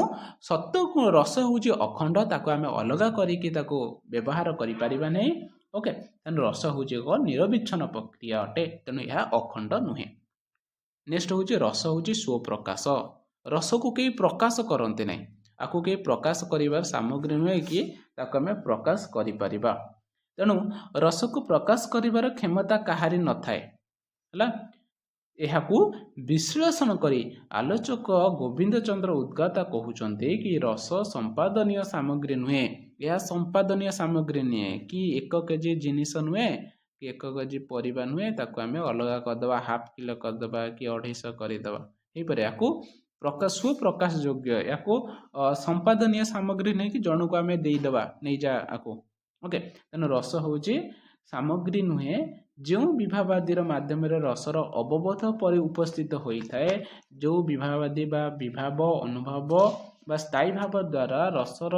ସତ୍ତ୍ୱ ରସ ହେଉଛି ଅଖଣ୍ଡ, ତାକୁ ଆମେ ଅଲଗା କରିକି ତାକୁ ବ୍ୟବହାର କରିପାରିବା ନାହିଁ। ଓକେ, ତେଣୁ ରସ ହେଉଛି ଏକ ନିରବିଚ୍ଛିନ୍ନ ପ୍ରକ୍ରିୟା ଅଟେ, ତେଣୁ ଏହା ଅଖଣ୍ଡ ନୁହେଁ। ନେକ୍ସଟ ହେଉଛି ରସ ହେଉଛି ସ୍ୱପ୍ରକାଶ। ରସକୁ କେହି ପ୍ରକାଶ କରନ୍ତି ନାହିଁ, ଆକୁ କେହି ପ୍ରକାଶ କରିବାର ସାମଗ୍ରୀ ନୁହେଁ କି ତାକୁ ଆମେ ପ୍ରକାଶ କରିପାରିବା। ତେଣୁ ରସକୁ ପ୍ରକାଶ କରିବାର କ୍ଷମତା କାହାରି ନଥାଏ ହେଲା। ଏହାକୁ ବିଶ୍ଳେଷଣ କରି ଆଲୋଚକ ଗୋବିନ୍ଦ ଚନ୍ଦ୍ର ଉଦ୍ଗାତା କହୁଛନ୍ତି କି ରସ ସମ୍ପାଦନୀୟ ସାମଗ୍ରୀ ନୁହେଁ, ଏହା ସମ୍ପାଦନୀୟ ସାମଗ୍ରୀ ନୁହେଁ କି 1 କେଜି ଜିନିଷ ନୁହେଁ କି 1 କେଜି ପରିବା ନୁହେଁ, ତାକୁ ଆମେ ଅଲଗା କରିଦେବା, ହାଫ୍ କିଲୋ କରିଦେବା କି 250 କରିଦେବା, ଏହିପରି ଏହାକୁ ସୁପ୍ରକାଶ ଯୋଗ୍ୟ, ଏହାକୁ ସମ୍ପାଦନୀୟ ସାମଗ୍ରୀ ନେଇକି ଜଣକୁ ଆମେ ଦେଇଦେବା, ନେଇଯା ଆକୁ। ଓକେ, ତେଣୁ ରସ ହେଉଛି ସାମଗ୍ରୀ ନୁହେଁ ଯେଉଁ ବିଭାବାଦୀର ମାଧ୍ୟମରେ ରସର ଅବବୋଧ ପରି ଉପସ୍ଥିତ ହୋଇଥାଏ। ଯେଉଁ ବିଭାବାଦୀ ବା ବିଭାବ ଅନୁଭବ ବା ସ୍ଥାୟୀ ଭାବ ଦ୍ୱାରା ରସର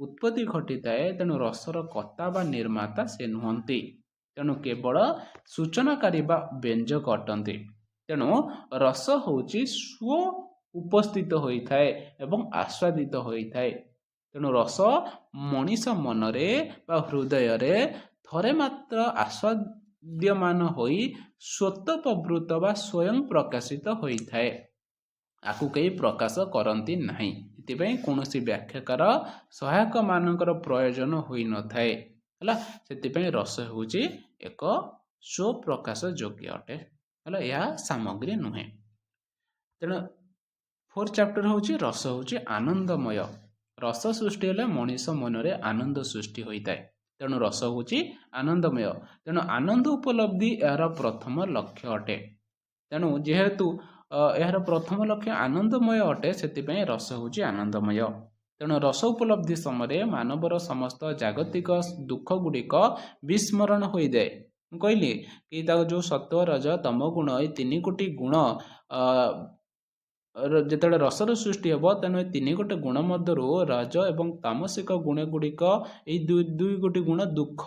ଉତ୍ପତ୍ତି ଘଟିଥାଏ, ତେଣୁ ରସର କର୍ତ୍ତା ବା ନିର୍ମାତା ସେ ନୁହନ୍ତି, ତେଣୁ କେବଳ ସୂଚନାକାରୀ ବା ବ୍ୟଞ୍ଜକ ଅଟନ୍ତି। ତେଣୁ ରସ ହେଉଛି ସ୍ୱ ଉପସ୍ଥିତ ହୋଇଥାଏ ଏବଂ ଆସ୍ୱାଦିତ ହୋଇଥାଏ। ତେଣୁ ରସ ମଣିଷ ମନରେ ବା ହୃଦୟରେ ଥରେ ମାତ୍ର ଆସ୍ୱାଦ୍ୟମାନ ହୋଇ ସ୍ୱତଃପ୍ରବୃତ୍ତ ବା ସ୍ୱୟଂ ପ୍ରକାଶିତ ହୋଇଥାଏ, ଆକୁ କେହି ପ୍ରକାଶ କରନ୍ତି ନାହିଁ। ସେଥିପାଇଁ କୌଣସି ବ୍ୟାଖ୍ୟାକାର ସହାୟକ ମାନଙ୍କର ପ୍ରୟୋଜନ ହୋଇନଥାଏ ହେଲା। ସେଥିପାଇଁ ରସ ହେଉଛି ଏକ ସ୍ୱପ୍ରକାଶ ଯୋଗ୍ୟ ଅଟେ ହେଲା, ଏହା ସାମଗ୍ରୀ ନୁହେଁ। ତେଣୁ 4th ଚାପ୍ଟର ହେଉଛି ରସ ହେଉଛି ଆନନ୍ଦମୟ। ରସ ସୃଷ୍ଟି ହେଲେ ମଣିଷ ମନରେ ଆନନ୍ଦ ସୃଷ୍ଟି ହୋଇଥାଏ, ତେଣୁ ରସ ହେଉଛି ଆନନ୍ଦମୟ। ତେଣୁ ଆନନ୍ଦ ଉପଲବ୍ଧି ଏହାର ପ୍ରଥମ ଲକ୍ଷ୍ୟ ଅଟେ। ତେଣୁ ଯେହେତୁ ଏହାର ପ୍ରଥମ ଲକ୍ଷ୍ୟ ଆନନ୍ଦମୟ ଅଟେ, ସେଥିପାଇଁ ରସ ହେଉଛି ଆନନ୍ଦମୟ। ତେଣୁ ରସ ଉପଲବ୍ଧି ସମୟରେ ମାନବର ସମସ୍ତ ଜାଗତିକ ଦୁଃଖ ଗୁଡ଼ିକ ବିସ୍ମରଣ ହୋଇଯାଏ। ମୁଁ କହିଲି କି ତାକୁ ଯେଉଁ ସତ୍ତ୍ୱ ରଜ ତମ ଗୁଣ, ଏଇ 3 ଗୋଟି ଗୁଣ ଯେତେବେଳେ ରସର ସୃଷ୍ଟି ହେବ, ତେଣୁ ଏ 3 ଗୋଟି ଗୁଣ ମଧ୍ୟରୁ ରଜ ଏବଂ ତାମସିକ ଗୁଣ ଗୁଡ଼ିକ, ଏଇ ଦୁଇ ଗୋଟି ଗୁଣ ଦୁଃଖ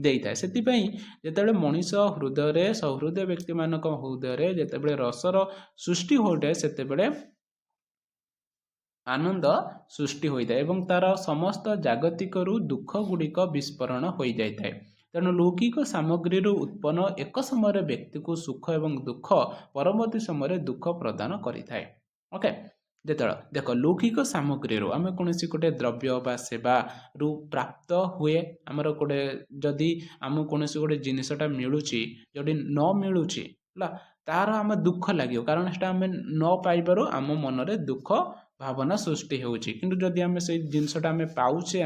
ଦେଇଥାଏ। ସେଥିପାଇଁ ଯେତେବେଳେ ମଣିଷ ହୃଦୟରେ, ସହୃଦୟ ବ୍ୟକ୍ତିମାନଙ୍କ ହୃଦୟରେ ଯେତେବେଳେ ରସର ସୃଷ୍ଟି ହୋଇଥାଏ, ସେତେବେଳେ ଆନନ୍ଦ ସୃଷ୍ଟି ହୋଇଥାଏ ଏବଂ ତାର ସମସ୍ତ ଜାଗତିକରୁ ଦୁଃଖ ଗୁଡ଼ିକ ବିସ୍ଫୋରଣ ହୋଇଯାଇଥାଏ। ତେଣୁ ଲୌକିକ ସାମଗ୍ରୀରୁ ଉତ୍ପନ୍ନ ଏକ ସମୟରେ ବ୍ୟକ୍ତିକୁ ସୁଖ ଏବଂ ଦୁଃଖ ପରବର୍ତ୍ତୀ ସମୟରେ ଦୁଃଖ ପ୍ରଦାନ କରିଥାଏ। ଓକେ, ଯେତେବେଳେ ଦେଖ ଲୌକିକ ସାମଗ୍ରୀରୁ ଆମେ କୌଣସି ଗୋଟେ ଦ୍ରବ୍ୟ ବା ସେବାରୁ ପ୍ରାପ୍ତ ହୁଏ, ଆମର ଗୋଟେ ଯଦି ଆମକୁ କୌଣସି ଗୋଟେ ଜିନିଷଟା ମିଳୁଛି, ଯଦି ନ ମିଳୁଛି ହେଲା, ତାର ଆମେ ଦୁଃଖ ଲାଗିବ, କାରଣ ସେଟା ଆମେ ନ ପାଇବାରୁ ଆମ ମନରେ ଦୁଃଖ ଭାବନା ସୃଷ୍ଟି ହେଉଛି। କିନ୍ତୁ ଯଦି ଆମେ ସେଇ ଜିନିଷଟା ଆମେ ପାଉଛେ,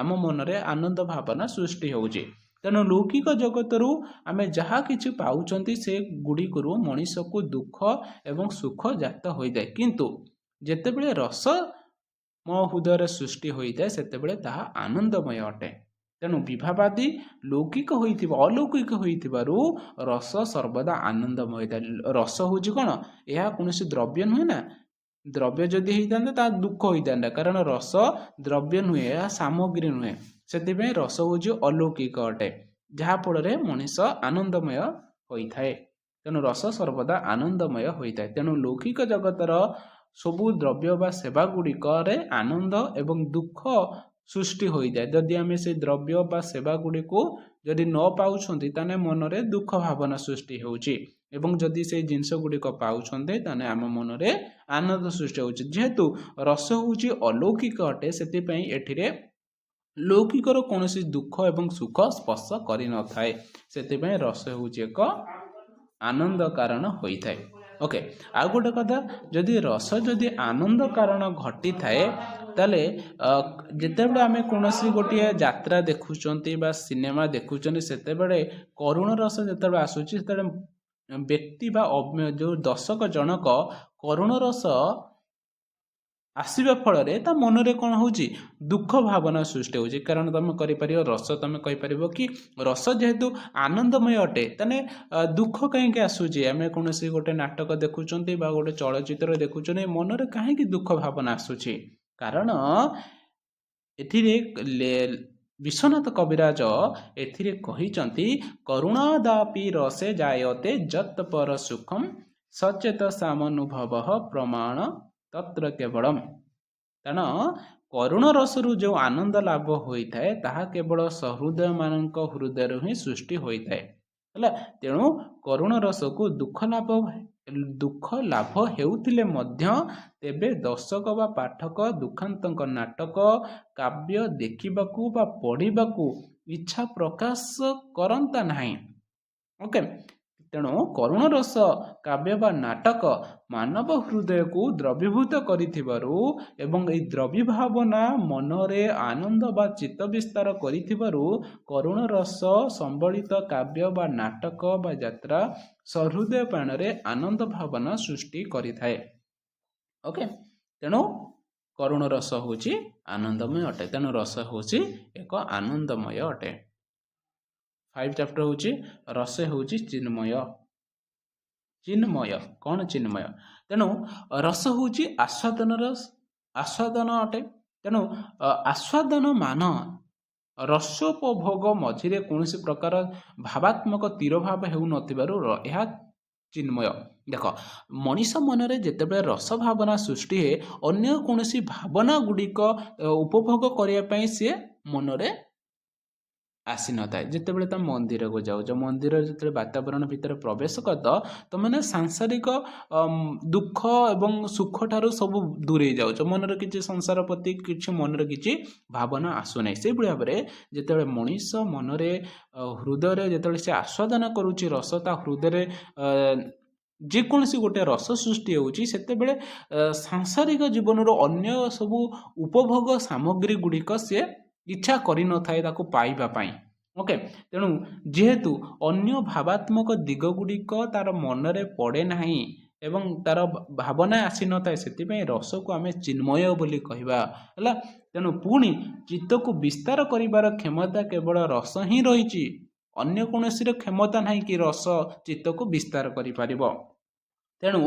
ଆମ ମନରେ ଆନନ୍ଦ ଭାବନା ସୃଷ୍ଟି ହେଉଛି। ତେଣୁ ଲୌକିକ ଜଗତରୁ ଆମେ ଯାହା କିଛି ପାଉଛନ୍ତି, ସେ ଗୁଡ଼ିକରୁ ମଣିଷକୁ ଦୁଃଖ ଏବଂ ସୁଖ ଜାତ ହୋଇଥାଏ। କିନ୍ତୁ ଯେତେବେଳେ ରସ ମୋ ହୃଦୟରେ ସୃଷ୍ଟି ହୋଇଥାଏ, ସେତେବେଳେ ତାହା ଆନନ୍ଦମୟ ଅଟେ। ତେଣୁ ବିଭାବାଦୀ ଲୌକିକ ହୋଇଥିବା ଅଲୌକିକ ହୋଇଥିବାରୁ ରସ ସର୍ବଦା ଆନନ୍ଦମୟ ହୋଇଥାଏ। ରସ ହେଉଛି କ'ଣ? ଏହା କୌଣସି ଦ୍ରବ୍ୟ ନୁହେଁ ନା, ଦ୍ରବ୍ୟ ଯଦି ହେଇଥାନ୍ତା ତାହା ଦୁଃଖ ହୋଇଥାନ୍ତା, କାରଣ ରସ ଦ୍ରବ୍ୟ ନୁହେଁ, ଏହା ସାମଗ୍ରୀ ନୁହେଁ। ସେଥିପାଇଁ ରସ ହେଉଛି ଅଲୌକିକ ଅଟେ, ଯାହାଫଳରେ ମଣିଷ ଆନନ୍ଦମୟ ହୋଇଥାଏ। ତେଣୁ ରସ ସର୍ବଦା ଆନନ୍ଦମୟ ହୋଇଥାଏ। ତେଣୁ ଲୌକିକ ଜଗତର ସବୁ ଦ୍ରବ୍ୟ ବା ସେବା ଗୁଡ଼ିକରେ ଆନନ୍ଦ ଏବଂ ଦୁଃଖ ସୃଷ୍ଟି ହୋଇଥାଏ। ଯଦି ଆମେ ସେ ଦ୍ରବ୍ୟ ବା ସେବା ଗୁଡ଼ିକୁ ଯଦି ନ ପାଉଛନ୍ତି, ତାହେଲେ ମନରେ ଦୁଃଖ ଭାବନା ସୃଷ୍ଟି ହେଉଛି ଏବଂ ଯଦି ସେଇ ଜିନିଷ ଗୁଡ଼ିକ ପାଉଛନ୍ତି, ତାହେଲେ ଆମ ମନରେ ଆନନ୍ଦ ସୃଷ୍ଟି ହେଉଛି। ଯେହେତୁ ରସ ହେଉଛି ଅଲୌକିକ ଅଟେ, ସେଥିପାଇଁ ଏଠିରେ ଲୌକିକର କୌଣସି ଦୁଃଖ ଏବଂ ସୁଖ ସ୍ପର୍ଶ କରିନଥାଏ। ସେଥିପାଇଁ ରସ ହେଉଛି ଏକ ଆନନ୍ଦ କାରଣ ହୋଇଥାଏ। ଓକେ, ଆଉ ଗୋଟେ କଥା, ଯଦି ରସ ଯଦି ଆନନ୍ଦ କାରଣ ଘଟିଥାଏ, ତାହେଲେ ଯେତେବେଳେ ଆମେ କୌଣସି ଗୋଟିଏ ଯାତ୍ରା ଦେଖୁଛନ୍ତି ବା ସିନେମା ଦେଖୁଛନ୍ତି, ସେତେବେଳେ କରୁଣ ରସ ଯେତେବେଳେ ଆସୁଛି, ସେତେବେଳେ ବ୍ୟକ୍ତି ବା ଯେଉଁ ଦର୍ଶକ ଜଣକ କରୁଣ ରସ ଆସିବା ଫଳରେ ତା ମନରେ କ'ଣ ହେଉଛି? ଦୁଃଖ ଭାବନା ସୃଷ୍ଟି ହେଉଛି। କାରଣ ତୁମେ କରିପାରିବ ରସ, ତୁମେ କହିପାରିବ କି ରସ ଯେହେତୁ ଆନନ୍ଦମୟ ଅଟେ, ତାହେଲେ ଦୁଃଖ କାହିଁକି ଆସୁଛି? ଆମେ କୌଣସି ଗୋଟେ ନାଟକ ଦେଖୁଛନ୍ତି ବା ଗୋଟେ ଚଳଚ୍ଚିତ୍ର ଦେଖୁଛନ୍ତି, ମନରେ କାହିଁକି ଦୁଃଖ ଭାବନା ଆସୁଛି? କାରଣ ଏଥିରେ ବିଶ୍ୱନାଥ କବିରାଜ ଏଥିରେ କହିଛନ୍ତି, କରୁଣାଦାପି ରସେ ଜାୟତେ ଯତ୍ ପର ସୁଖମ୍ ସଚେତ ସାମନୁଭବ ପ୍ରମାଣ ତତ୍ର କେବଳମ୍। କାରଣ କରୁଣ ରସରୁ ଯେଉଁ ଆନନ୍ଦ ଲାଭ ହୋଇଥାଏ ତାହା କେବଳ ସହୃଦୟମାନଙ୍କ ହୃଦୟରୁ ହିଁ ସୃଷ୍ଟି ହୋଇଥାଏ ହେଲା। ତେଣୁ କରୁଣ ରସକୁ ଦୁଃଖ ଲାଭ ହେଉଥିଲେ ମଧ୍ୟ ତେବେ ଦର୍ଶକ ବା ପାଠକ ଦୁଃଖାନ୍ତଙ୍କ ନାଟକ କାବ୍ୟ ଦେଖିବାକୁ ବା ପଢ଼ିବାକୁ ଇଚ୍ଛା ପ୍ରକାଶ କରନ୍ତା ନାହିଁ। ଓକେ, ତେଣୁ କରୁଣ ରସ କାବ୍ୟ ବା ନାଟକ ମାନବ ହୃଦୟକୁ ଦ୍ରବୀଭୂତ କରିଥିବାରୁ ଏବଂ ଏହି ଦ୍ରବୀଭାବନା ମନରେ ଆନନ୍ଦ ବା ଚିତ୍ତ ବିସ୍ତାର କରିଥିବାରୁ କରୁଣ ରସ ସମ୍ବଳିତ କାବ୍ୟ ବା ନାଟକ ବା ଯାତ୍ରା ସହୃଦୟ ପ୍ରାଣରେ ଆନନ୍ଦ ଭାବନା ସୃଷ୍ଟି କରିଥାଏ। ଓକେ, ତେଣୁ କରୁଣ ରସ ହେଉଛି ଆନନ୍ଦମୟ ଅଟେ। ତେଣୁ ରସ ହେଉଛି ଏକ ଆନନ୍ଦମୟ ଅଟେ। 5 ଚାପ୍ଟର ହେଉଛି ରସ ହେଉଛି ଚିନ୍ମୟ। ଚିନ୍ମୟ କ'ଣ? ଚିନ୍ମୟ। ତେଣୁ ରସ ହେଉଛି ଆସ୍ୱାଦନ ଅଟେ। ତେଣୁ ଆସ୍ୱାଦନ ମାନ ରସୋପଭୋଗ ମଝିରେ କୌଣସି ପ୍ରକାର ଭାବାତ୍ମକ ତୀରଭାବ ହେଉନଥିବାରୁ ଏହା ଚିନ୍ମୟ। ଦେଖ, ମଣିଷ ମନରେ ଯେତେବେଳେ ରସ ଭାବନା ସୃଷ୍ଟି ହୁଏ ଅନ୍ୟ କୌଣସି ଭାବନା ଗୁଡ଼ିକ ଉପଭୋଗ କରିବା ପାଇଁ ସିଏ ମନରେ ଆସିନଥାଏ। ଯେତେବେଳେ ତୁମେ ମନ୍ଦିରକୁ ଯାଉଛ, ମନ୍ଦିରରେ ଯେତେବେଳେ ବାତାବରଣ ଭିତରେ ପ୍ରବେଶ କରିଦ ତୁମେ ସାଂସାରିକ ଦୁଃଖ ଏବଂ ସୁଖ ଠାରୁ ସବୁ ଦୂରେଇ ଯାଉଛ। ମନରେ କିଛି ସଂସାର ପ୍ରତି କିଛି ମନରେ କିଛି ଭାବନା ଆସୁନାହିଁ। ସେଇଭଳି ଭାବରେ ଯେତେବେଳେ ମଣିଷ ମନରେ ହୃଦୟରେ ଯେତେବେଳେ ସେ ଆସ୍ୱାଦନ କରୁଛି ରସ, ତା ହୃଦୟରେ ଯେକୌଣସି ଗୋଟେ ରସ ସୃଷ୍ଟି ହେଉଛି ସେତେବେଳେ ସାଂସାରିକ ଜୀବନର ଅନ୍ୟ ସବୁ ଉପଭୋଗ ସାମଗ୍ରୀ ଗୁଡ଼ିକ ସିଏ ଇଚ୍ଛା କରିନଥାଏ ତାକୁ ପାଇବା ପାଇଁ। ଓକେ, ତେଣୁ ଯେହେତୁ ଅନ୍ୟ ଭାବାତ୍ମକ ଦିଗ ଗୁଡ଼ିକ ତାର ମନରେ ପଡ଼େ ନାହିଁ ଏବଂ ତାର ଭାବନା ଆସିନଥାଏ, ସେଥିପାଇଁ ରସକୁ ଆମେ ଚିନ୍ମୟ ବୋଲି କହିବା ହେଲା। ତେଣୁ ପୁଣି ଚିତ୍ତକୁ ବିସ୍ତାର କରିବାର କ୍ଷମତା କେବଳ ରସ ହିଁ ରହିଛି। ଅନ୍ୟ କୌଣସିର କ୍ଷମତା ନାହିଁ କି ରସ ଚିତ୍ତକୁ ବିସ୍ତାର କରିପାରିବ। ତେଣୁ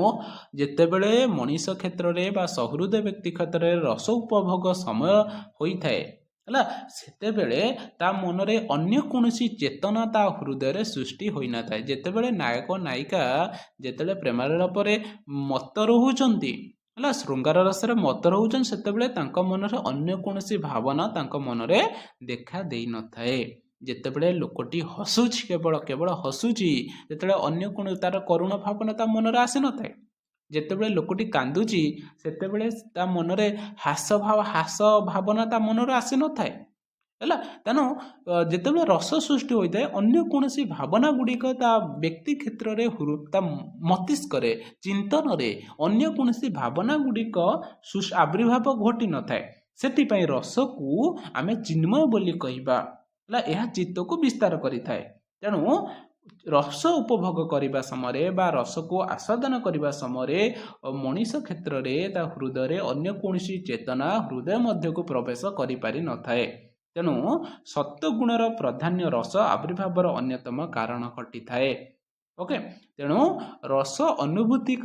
ଯେତେବେଳେ ମଣିଷ କ୍ଷେତ୍ରରେ ବା ସହୃଦୟ ବ୍ୟକ୍ତି କ୍ଷେତ୍ରରେ ରସ ଉପଭୋଗ ସମୟ ହୋଇଥାଏ ହେଲା, ସେତେବେଳେ ତା ମନରେ ଅନ୍ୟ କୌଣସି ଚେତନା ତା ହୃଦୟରେ ସୃଷ୍ଟି ହୋଇନଥାଏ। ଯେତେବେଳେ ନାୟକ ନାୟିକା ଯେତେବେଳେ ପ୍ରେମାଳାପରେ ମତ୍ତ ରହୁଛନ୍ତି ହେଲା, ଶୃଙ୍ଗାର ରସରେ ମତ୍ତ ରହୁଛନ୍ତି, ସେତେବେଳେ ତାଙ୍କ ମନରେ ଅନ୍ୟ କୌଣସି ଭାବନା ତାଙ୍କ ମନରେ ଦେଖା ଦେଇନଥାଏ। ଯେତେବେଳେ ଲୋକଟି ହସୁଛି କେବଳ ହସୁଛି, ଯେତେବେଳେ ଅନ୍ୟ କୌଣସି ତାର କରୁଣ ଭାବନା ତା ମନରେ ଆସିନଥାଏ। ଯେତେବେଳେ ଲୋକଟି କାନ୍ଦୁଛି ସେତେବେଳେ ତା ମନରେ ହାସ ଭାବନା ତା ମନରେ ଆସିନଥାଏ ହେଲା। ତେଣୁ ଯେତେବେଳେ ରସ ସୃଷ୍ଟି ହୋଇଥାଏ ଅନ୍ୟ କୌଣସି ଭାବନା ଗୁଡ଼ିକ ତା ବ୍ୟକ୍ତି କ୍ଷେତ୍ରରେ ତା ମସ୍ତିଷ୍କରେ ଚିନ୍ତନରେ ଅନ୍ୟ କୌଣସି ଭାବନା ଗୁଡ଼ିକ ଆବିର୍ଭାବ ଘଟିନଥାଏ। ସେଥିପାଇଁ ରସକୁ ଆମେ ଚିନ୍ମୟ ବୋଲି କହିବା ହେଲା। ଏହା ଚିତ୍ତକୁ ବିସ୍ତାର କରିଥାଏ। ତେଣୁ ରସ ଉପଭୋଗ କରିବା ସମୟରେ ବା ରସକୁ ଆସ୍ୱାଦନ କରିବା ସମୟରେ ମଣିଷ କ୍ଷେତ୍ରରେ ତା ହୃଦୟରେ ଅନ୍ୟ କୌଣସି ଚେତନା ହୃଦୟ ମଧ୍ୟକୁ ପ୍ରବେଶ କରିପାରିନଥାଏ। ତେଣୁ ସତ୍ୱଗୁଣର ପ୍ରାଧାନ୍ୟ ରସ ଆବିର୍ଭାବର ଅନ୍ୟତମ କାରଣ ଘଟିଥାଏ। ଓକେ, ତେଣୁ ରସ ଅନୁଭୂତି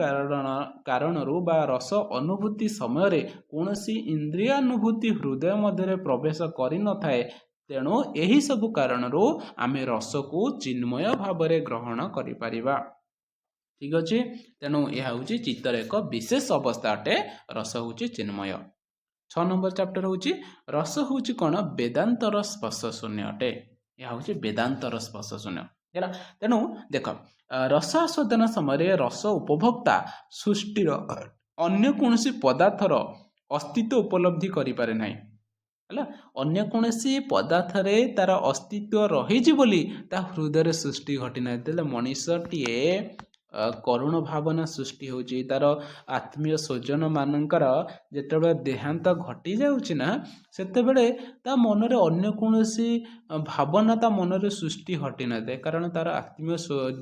କାରଣରୁ ବା ରସ ଅନୁଭୂତି ସମୟରେ କୌଣସି ଇନ୍ଦ୍ରିୟାନୁଭୂତି ହୃଦୟ ମଧ୍ୟରେ ପ୍ରବେଶ କରିନଥାଏ। ତେଣୁ ଏହିସବୁ କାରଣରୁ ଆମେ ରସକୁ ଚିନ୍ମୟ ଭାବରେ ଗ୍ରହଣ କରିପାରିବା। ଠିକ୍ ଅଛି। ତେଣୁ ଏହା ହେଉଛି ଚିତ୍ତର ଏକ ବିଶେଷ ଅବସ୍ଥା ଅଟେ। ରସ ହେଉଛି ଚିନ୍ମୟ। 6 ନମ୍ବର ଚାପ୍ଟର ହେଉଛି ରସ ହେଉଛି କ'ଣ? ବେଦାନ୍ତର ସ୍ପର୍ଶ ଶୂନ୍ୟ ଅଟେ। ଏହା ହେଉଛି ବେଦାନ୍ତର ସ୍ପର୍ଶ ଶୂନ୍ୟ ହେଲା। ତେଣୁ ଦେଖ, ରସ ଆସ୍ୱାଦନ ସମୟରେ ରସ ଉପଭୋକ୍ତା ସୃଷ୍ଟିର ଅନ୍ୟ କୌଣସି ପଦାର୍ଥର ଅସ୍ତିତ୍ୱ ଉପଲବ୍ଧି କରିପାରେ ନାହିଁ ହେଲା। ଅନ୍ୟ କୌଣସି ପଦାର୍ଥରେ ତାର ଅସ୍ତିତ୍ୱ ରହିଛି ବୋଲି ତା ହୃଦୟରେ ସୃଷ୍ଟି ଘଟିନାହିଁ। ତେବେ ମଣିଷଟିଏ କରୁଣ ଭାବନା ସୃଷ୍ଟି ହେଉଛି, ତାର ଆତ୍ମୀୟ ସ୍ୱଜନ ମାନଙ୍କର ଯେତେବେଳେ ଦେହାନ୍ତ ଘଟି ଯାଉଛି ନା, ସେତେବେଳେ ତା ମନରେ ଅନ୍ୟ କୌଣସି ଭାବନା ତା ମନରେ ସୃଷ୍ଟି ଘଟିନଥାଏ। କାରଣ ତାର ଆତ୍ମୀୟ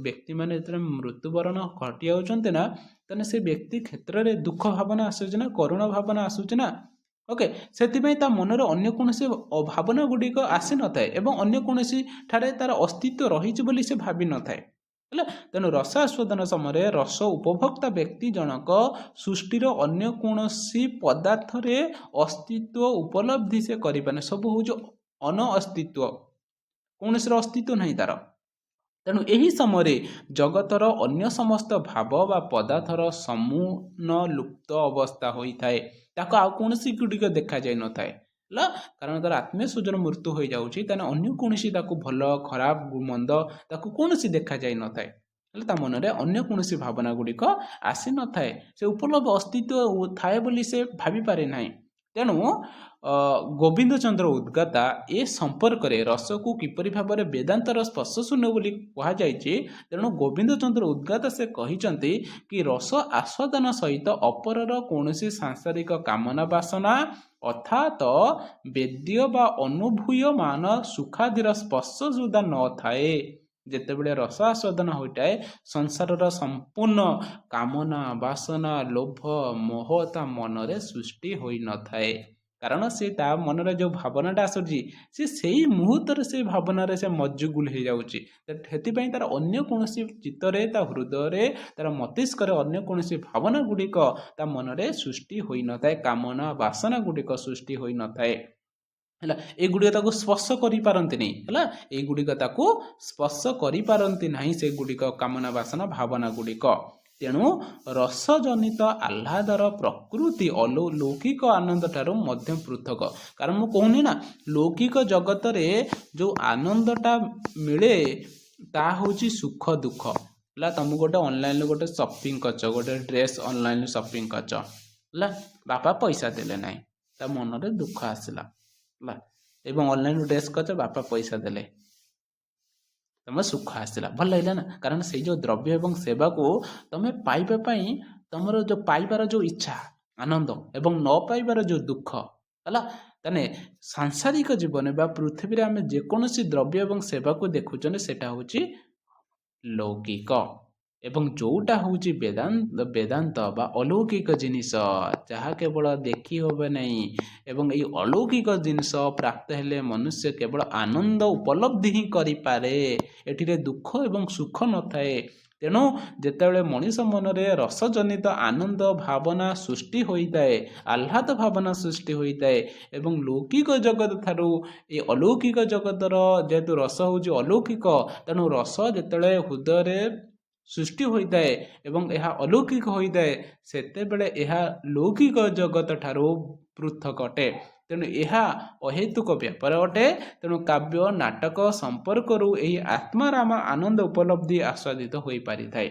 ବ୍ୟକ୍ତିମାନେ ଯେତେବେଳେ ମୃତ୍ୟୁବରଣ ଘଟି ଯାଉଛନ୍ତି ନା, ତାହେଲେ ସେ ବ୍ୟକ୍ତି କ୍ଷେତ୍ରରେ ଦୁଃଖ ଭାବନା ଆସୁଛି ନା, କରୁଣ ଭାବନା ଆସୁଛି ନା। ଓକେ, ସେଥିପାଇଁ ତା ମନରେ ଅନ୍ୟ କୌଣସି ଭାବନା ଗୁଡ଼ିକ ଆସିନଥାଏ ଏବଂ ଅନ୍ୟ କୌଣସି ଠାରେ ତାର ଅସ୍ତିତ୍ୱ ରହିଛି ବୋଲି ସେ ଭାବିନଥାଏ ହେଲା। ତେଣୁ ରସ ଆସ୍ୱାଦନ ସମୟରେ ରସ ଉପଭୋକ୍ତା ବ୍ୟକ୍ତି ଜଣକ ସୃଷ୍ଟିର ଅନ୍ୟ କୌଣସି ପଦାର୍ଥରେ ଅସ୍ତିତ୍ୱ ଉପଲବ୍ଧି ସେ କରିପାରେ। ସବୁ ହେଉଛି ଅନ ଅସ୍ତିତ୍ୱ, କୌଣସିର ଅସ୍ତିତ୍ୱ ନାହିଁ ତାର। ତେଣୁ ଏହି ସମୟରେ ଜଗତର ଅନ୍ୟ ସମସ୍ତ ଭାବ ବା ପଦାର୍ଥର ସମୂନ ଲୁପ୍ତ ଅବସ୍ଥା ହୋଇଥାଏ। ତାକୁ ଆଉ କୌଣସି ଗୁଡ଼ିକ ଦେଖାଯାଇନଥାଏ ହେଲା, କାରଣ ତାର ଆତ୍ମୀୟ ସ୍ୱଜନ ମୃତ୍ୟୁ ହୋଇଯାଉଛି, ତାହେଲେ ଅନ୍ୟ କୌଣସି ତାକୁ ଭଲ ଖରାପ ମନ୍ଦ ତାକୁ କୌଣସି ଦେଖାଯାଇନଥାଏ। ହେଲେ ତା ମନରେ ଅନ୍ୟ କୌଣସି ଭାବନା ଗୁଡ଼ିକ ଆସିନଥାଏ, ସେ ଉପଲବ୍ଧ ଅସ୍ତିତ୍ୱ ଥାଏ ବୋଲି ସେ ଭାବିପାରେ ନାହିଁ। ତେଣୁ ଗୋବିନ୍ଦ ଚନ୍ଦ୍ର ଉଦ୍ଗାତା ଏ ସମ୍ପର୍କରେ ରସକୁ କିପରି ଭାବରେ ବେଦାନ୍ତର ସ୍ପର୍ଶ ଶୂନ୍ୟ ବୋଲି କୁହାଯାଇଛି, ତେଣୁ ଗୋବିନ୍ଦ ଚନ୍ଦ୍ର ଉଦ୍ଗାତା ସେ କହିଛନ୍ତି କି ରସ ଆସ୍ୱାଦନ ସହିତ ଅପରର କୌଣସି ସାଂସାରିକ କାମନା ବାସନା ଅର୍ଥାତ ବେଦ୍ୟ ବା ଅନୁଭୂୟମାନ ସୁଖାଦିର ସ୍ପର୍ଶ ସୁଦ୍ଧା ନଥାଏ। ଯେତେବେଳେ ରସ ଆସ୍ୱାଦନ ହୋଇଥାଏ, ସଂସାରର ସମ୍ପୂର୍ଣ୍ଣ କାମନା ବାସନା ଲୋଭ ମୋହ ତା ମନରେ ସୃଷ୍ଟି ହୋଇନଥାଏ, କାରଣ ସେ ତା ମନରେ ଯେଉଁ ଭାବନାଟା ଆସୁଛି ସେ ସେଇ ମୁହୂର୍ତ୍ତରେ ସେଇ ଭାବନାରେ ସେ ମଜ୍ଜୁଗୁଲ ହେଇଯାଉଛି। ସେଥିପାଇଁ ତାର ଅନ୍ୟ କୌଣସି ଚିତ୍ତରେ ତା ହୃଦୟରେ ତାର ମସ୍ତିଷ୍କରେ ଅନ୍ୟ କୌଣସି ଭାବନା ଗୁଡ଼ିକ ତା ମନରେ ସୃଷ୍ଟି ହୋଇନଥାଏ, କାମନା ବାସନା ଗୁଡ଼ିକ ସୃଷ୍ଟି ହୋଇନଥାଏ ହେଲା। ଏଗୁଡ଼ିକ ତାକୁ ସ୍ପର୍ଶ କରିପାରନ୍ତିନି ହେଲା, ଏଗୁଡ଼ିକ ତାକୁ ସ୍ପର୍ଶ କରିପାରନ୍ତି ନାହିଁ ସେଗୁଡ଼ିକ କାମନା ବାସନା ଭାବନା ଗୁଡ଼ିକ। ତେଣୁ ରସଜନିତ ଆହ୍ଲାଦର ପ୍ରକୃତି ଲୌକିକ ଆନନ୍ଦ ଠାରୁ ମଧ୍ୟ ପୃଥକ। କାରଣ ମୁଁ କହୁନି ନା, ଲୌକିକ ଜଗତରେ ଯେଉଁ ଆନନ୍ଦଟା ମିଳେ ତାହା ହେଉଛି ସୁଖ ଦୁଃଖ ହେଲା। ତମକୁ ଗୋଟେ ଅନଲାଇନ୍ରେ ଗୋଟେ ସପିଂ କରିଛ, ଗୋଟେ ଡ୍ରେସ୍ ଅନଲାଇନ୍ରେ ସପିଂ କରିଛ ହେଲା, ବାପା ପଇସା ଦେଲେ ନାହିଁ, ତା ମନରେ ଦୁଃଖ ଆସିଲା ହେଲା। ଏବଂ ଅନଲାଇନ୍ରୁ ଡ୍ରେସ୍ କରିଛ, ବାପା ପଇସା ଦେଲେ, ତମ ସୁଖ ଆସିଲା, ଭଲ ଲାଗିଲା ନା। କାରଣ ସେଇ ଯେଉଁ ଦ୍ରବ୍ୟ ଏବଂ ସେବାକୁ ତମେ ପାଇବା ପାଇଁ ତମର ଯେଉଁ ପାଇବାର ଯେଉଁ ଇଚ୍ଛା ଆନନ୍ଦ ଏବଂ ନ ପାଇବାର ଯେଉଁ ଦୁଃଖ ହେଲା, ତାହେଲେ ସାଂସାରିକ ଜୀବନ ବା ପୃଥିବୀରେ ଆମେ ଯେକୌଣସି ଦ୍ରବ୍ୟ ଏବଂ ସେବାକୁ ଦେଖୁଛନ୍ତି ସେଟା ହେଉଛି ଲୌକିକ, ଏବଂ ଯେଉଁଟା ହେଉଛି ବେଦାନ୍ତ ବା ଅଲୌକିକ ଜିନିଷ, ଯାହା କେବଳ ଦେଖି ହେବ ନାହିଁ। ଏବଂ ଏହି ଅଲୌକିକ ଜିନିଷ ପ୍ରାପ୍ତ ହେଲେ ମନୁଷ୍ୟ କେବଳ ଆନନ୍ଦ ଉପଲବ୍ଧି ହିଁ କରିପାରେ, ଏଠିରେ ଦୁଃଖ ଏବଂ ସୁଖ ନଥାଏ। ତେଣୁ ଯେତେବେଳେ ମଣିଷ ମନରେ ରସଜନିତ ଆନନ୍ଦ ଭାବନା ସୃଷ୍ଟି ହୋଇଥାଏ, ଆହ୍ଲାଦ ଭାବନା ସୃଷ୍ଟି ହୋଇଥାଏ, ଏବଂ ଲୌକିକ ଜଗତ ଠାରୁ ଏ ଅଲୌକିକ ଜଗତର ଯେହେତୁ ରସ ହେଉଛି ଅଲୌକିକ, ତେଣୁ ରସ ଯେତେବେଳେ ହୃଦୟରେ ସୃଷ୍ଟି ହୋଇଥାଏ ଏବଂ ଏହା ଅଲୌକିକ ହୋଇଥାଏ, ସେତେବେଳେ ଏହା ଲୌକିକ ଜଗତ ଠାରୁ ପୃଥକ ଅଟେ। ତେଣୁ ଏହା ଅହେତୁକ ବ୍ୟାପାର ଅଟେ। ତେଣୁ କାବ୍ୟ ନାଟକ ସମ୍ପର୍କରୁ ଏହି ଆତ୍ମାରାମ ଆନନ୍ଦ ଉପଲବ୍ଧି ଆସ୍ୱାଦିତ ହୋଇପାରିଥାଏ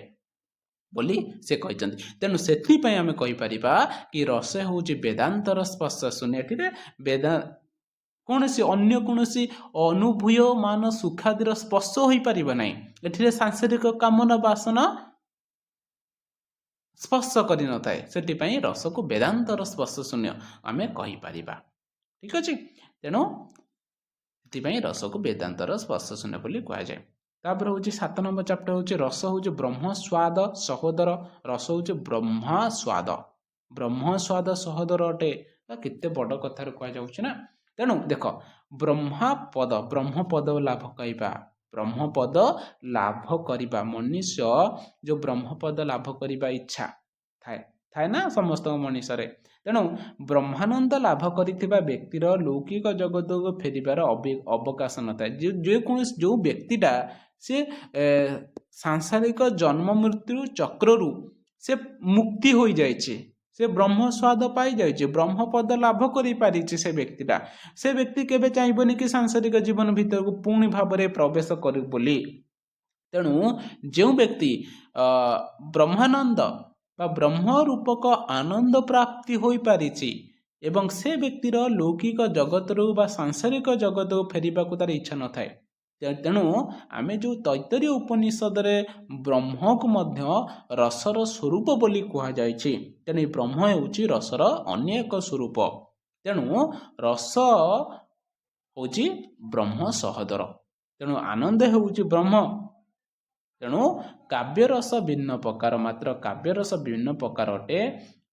ବୋଲି ସେ କହିଛନ୍ତି। ତେଣୁ ସେଥିପାଇଁ ଆମେ କହିପାରିବା କି ରସ ହେଉଛି ବେଦାନ୍ତର ସ୍ପର୍ଶ ଶୂନ୍ୟ। ଏଠିରେ କୌଣସି ଅନ୍ୟ କୌଣସି ଅନୁଭୂୟମାନ ସୁଖାଦିର ସ୍ପର୍ଶ ହୋଇପାରିବ ନାହିଁ। ଏଠିରେ ସାଂସାରିକ କାମନା ବାସନା ସ୍ପର୍ଶ କରିନଥାଏ, ସେଥିପାଇଁ ରସକୁ ବେଦାନ୍ତର ସ୍ପର୍ଶ ଶୂନ୍ୟ ଆମେ କହିପାରିବା। ଠିକ ଅଛି, ତେଣୁ ସେଥିପାଇଁ ରସକୁ ବେଦାନ୍ତର ସ୍ପର୍ଶ ଶୂନ୍ୟ ବୋଲି କୁହାଯାଏ। ତାପରେ ହେଉଛି 7 ନମ୍ବର ଚାପ୍ଟର ହେଉଛି ରସ ହେଉଛି ବ୍ରହ୍ମ ସ୍ୱାଦ ସହୋଦର। ରସ ହେଉଛି ବ୍ରହ୍ମା ସ୍ୱାଦ, ବ୍ରହ୍ମ ସ୍ୱାଦ ସହୋଦର ଅଟେ। କେତେ ବଡ଼ କଥାରେ କୁହାଯାଉଛି ନା। ତେଣୁ ଦେଖ, ବ୍ରହ୍ମପଦ ଲାଭ କରିବା, ବ୍ରହ୍ମପଦ ଲାଭ କରିବା, ମନୁଷ୍ୟ ଯେଉଁ ବ୍ରହ୍ମପଦ ଲାଭ କରିବା ଇଚ୍ଛା ଥାଏ ନା ସମସ୍ତଙ୍କ ମଣିଷରେ। ତେଣୁ ବ୍ରହ୍ମାନନ୍ଦ ଲାଭ କରିଥିବା ବ୍ୟକ୍ତିର ଲୌକିକ ଜଗତକୁ ଫେରିବାର ଅବକାଶ ନଥାଏ। ଯେଉଁ ବ୍ୟକ୍ତିଟା ସେ ସାଂସାରିକ ଜନ୍ମ ମୃତ୍ୟୁ ଚକ୍ରରୁ ସେ ମୁକ୍ତି ହୋଇଯାଇଛି, ସେ ବ୍ରହ୍ମ ସ୍ୱାଦ ପାଇଯାଇଛି, ବ୍ରହ୍ମପଦ ଲାଭ କରିପାରିଛି ସେ ବ୍ୟକ୍ତିଟା, ସେ ବ୍ୟକ୍ତି କେବେ ଚାହିଁବନି କି ସାଂସାରିକ ଜୀବନ ଭିତରକୁ ପୁଣି ଭାବରେ ପ୍ରବେଶ କରୁ ବୋଲି। ତେଣୁ ଯେଉଁ ବ୍ୟକ୍ତି ବ୍ରହ୍ମାନନ୍ଦ ବା ବ୍ରହ୍ମ ରୂପକ ଆନନ୍ଦ ପ୍ରାପ୍ତି ହୋଇପାରିଛି ଏବଂ ସେ ବ୍ୟକ୍ତିର ଲୌକିକ ଜଗତରୁ ବା ସାଂସାରିକ ଜଗତକୁ ଫେରିବାକୁ ତାର ଇଚ୍ଛା ନଥାଏ। ତେଣୁ ଆମେ ଯେଉଁ ତୈତ୍ତରୀୟ ଉପନିଷଦରେ ବ୍ରହ୍ମକୁ ମଧ୍ୟ ରସର ସ୍ୱରୂପ ବୋଲି କୁହାଯାଇଛି। ତେଣୁ ଏ ବ୍ରହ୍ମ ହେଉଛି ରସର ଅନ୍ୟ ଏକ ସ୍ୱରୂପ। ତେଣୁ ରସ ହେଉଛି ବ୍ରହ୍ମ ସହୋଦର, ତେଣୁ ଆନନ୍ଦ ହେଉଛି ବ୍ରହ୍ମ। ତେଣୁ କାବ୍ୟରସ ଭିନ୍ନ ପ୍ରକାର, ମାତ୍ର କାବ୍ୟରସ ବିଭିନ୍ନ ପ୍ରକାର ଅଟେ।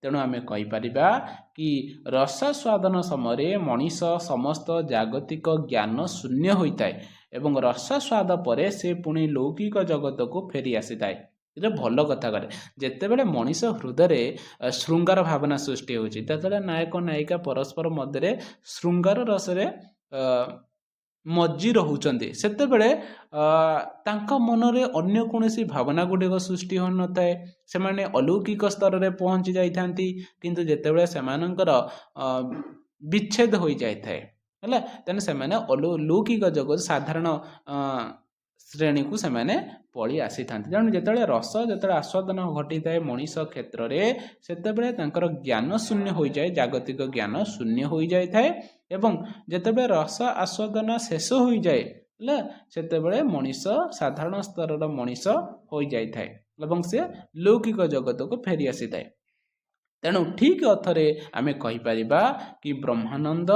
ତେଣୁ ଆମେ କହିପାରିବା କି ରସାସ୍ୱାଦନ ସମୟରେ ମଣିଷ ସମସ୍ତ ଜାଗତିକ ଜ୍ଞାନ ଶୂନ୍ୟ ହୋଇଥାଏ ଏବଂ ରସାସ୍ୱାଦ ପରେ ସେ ପୁଣି ଲୌକିକ ଜଗତକୁ ଫେରି ଆସିଥାଏ। ଏଇଟା ଭଲ କଥା କରେ। ଯେତେବେଳେ ମଣିଷ ହୃଦୟରେ ଶୃଙ୍ଗାର ଭାବନା ସୃଷ୍ଟି ହେଉଛି, ସେତେବେଳେ ନାୟକ ନାୟିକା ପରସ୍ପର ମଧ୍ୟରେ ଶୃଙ୍ଗାର ରସରେ ମଜ୍ଜି ରହୁଛନ୍ତି ସେତେବେଳେ ତାଙ୍କ ମନରେ ଅନ୍ୟ କୌଣସି ଭାବନା ଗୁଡ଼ିକ ସୃଷ୍ଟି ହୋଇନଥାଏ। ସେମାନେ ଅଲୌକିକ ସ୍ତରରେ ପହଞ୍ଚି ଯାଇଥାନ୍ତି। କିନ୍ତୁ ଯେତେବେଳେ ସେମାନଙ୍କର ବିଚ୍ଛେଦ ହୋଇଯାଇଥାଏ ହେଲା, ତେଣୁ ସେମାନେ ଲୌକିକ ଜଗତ ସାଧାରଣ ଶ୍ରେଣୀକୁ ସେମାନେ ପଳେଇ ଆସିଥାନ୍ତି। ତେଣୁ ଯେତେବେଳେ ଆସ୍ୱାଦନ ଘଟିଥାଏ ମଣିଷ କ୍ଷେତ୍ରରେ, ସେତେବେଳେ ତାଙ୍କର ଜ୍ଞାନ ଶୂନ୍ୟ ହୋଇଯାଏ, ଜାଗତିକ ଜ୍ଞାନ ଶୂନ୍ୟ ହୋଇଯାଇଥାଏ। ଏବଂ ଯେତେବେଳେ ରସ ଆସ୍ୱାଦନ ଶେଷ ହୋଇଯାଏ ହେଲା, ସେତେବେଳେ ମଣିଷ ସାଧାରଣ ସ୍ତରର ମଣିଷ ହୋଇଯାଇଥାଏ ଏବଂ ସେ ଲୌକିକ ଜଗତକୁ ଫେରି ଆସିଥାଏ। ତେଣୁ ଠିକ୍ ଅର୍ଥରେ ଆମେ କହିପାରିବା କି ବ୍ରହ୍ମାନନ୍ଦ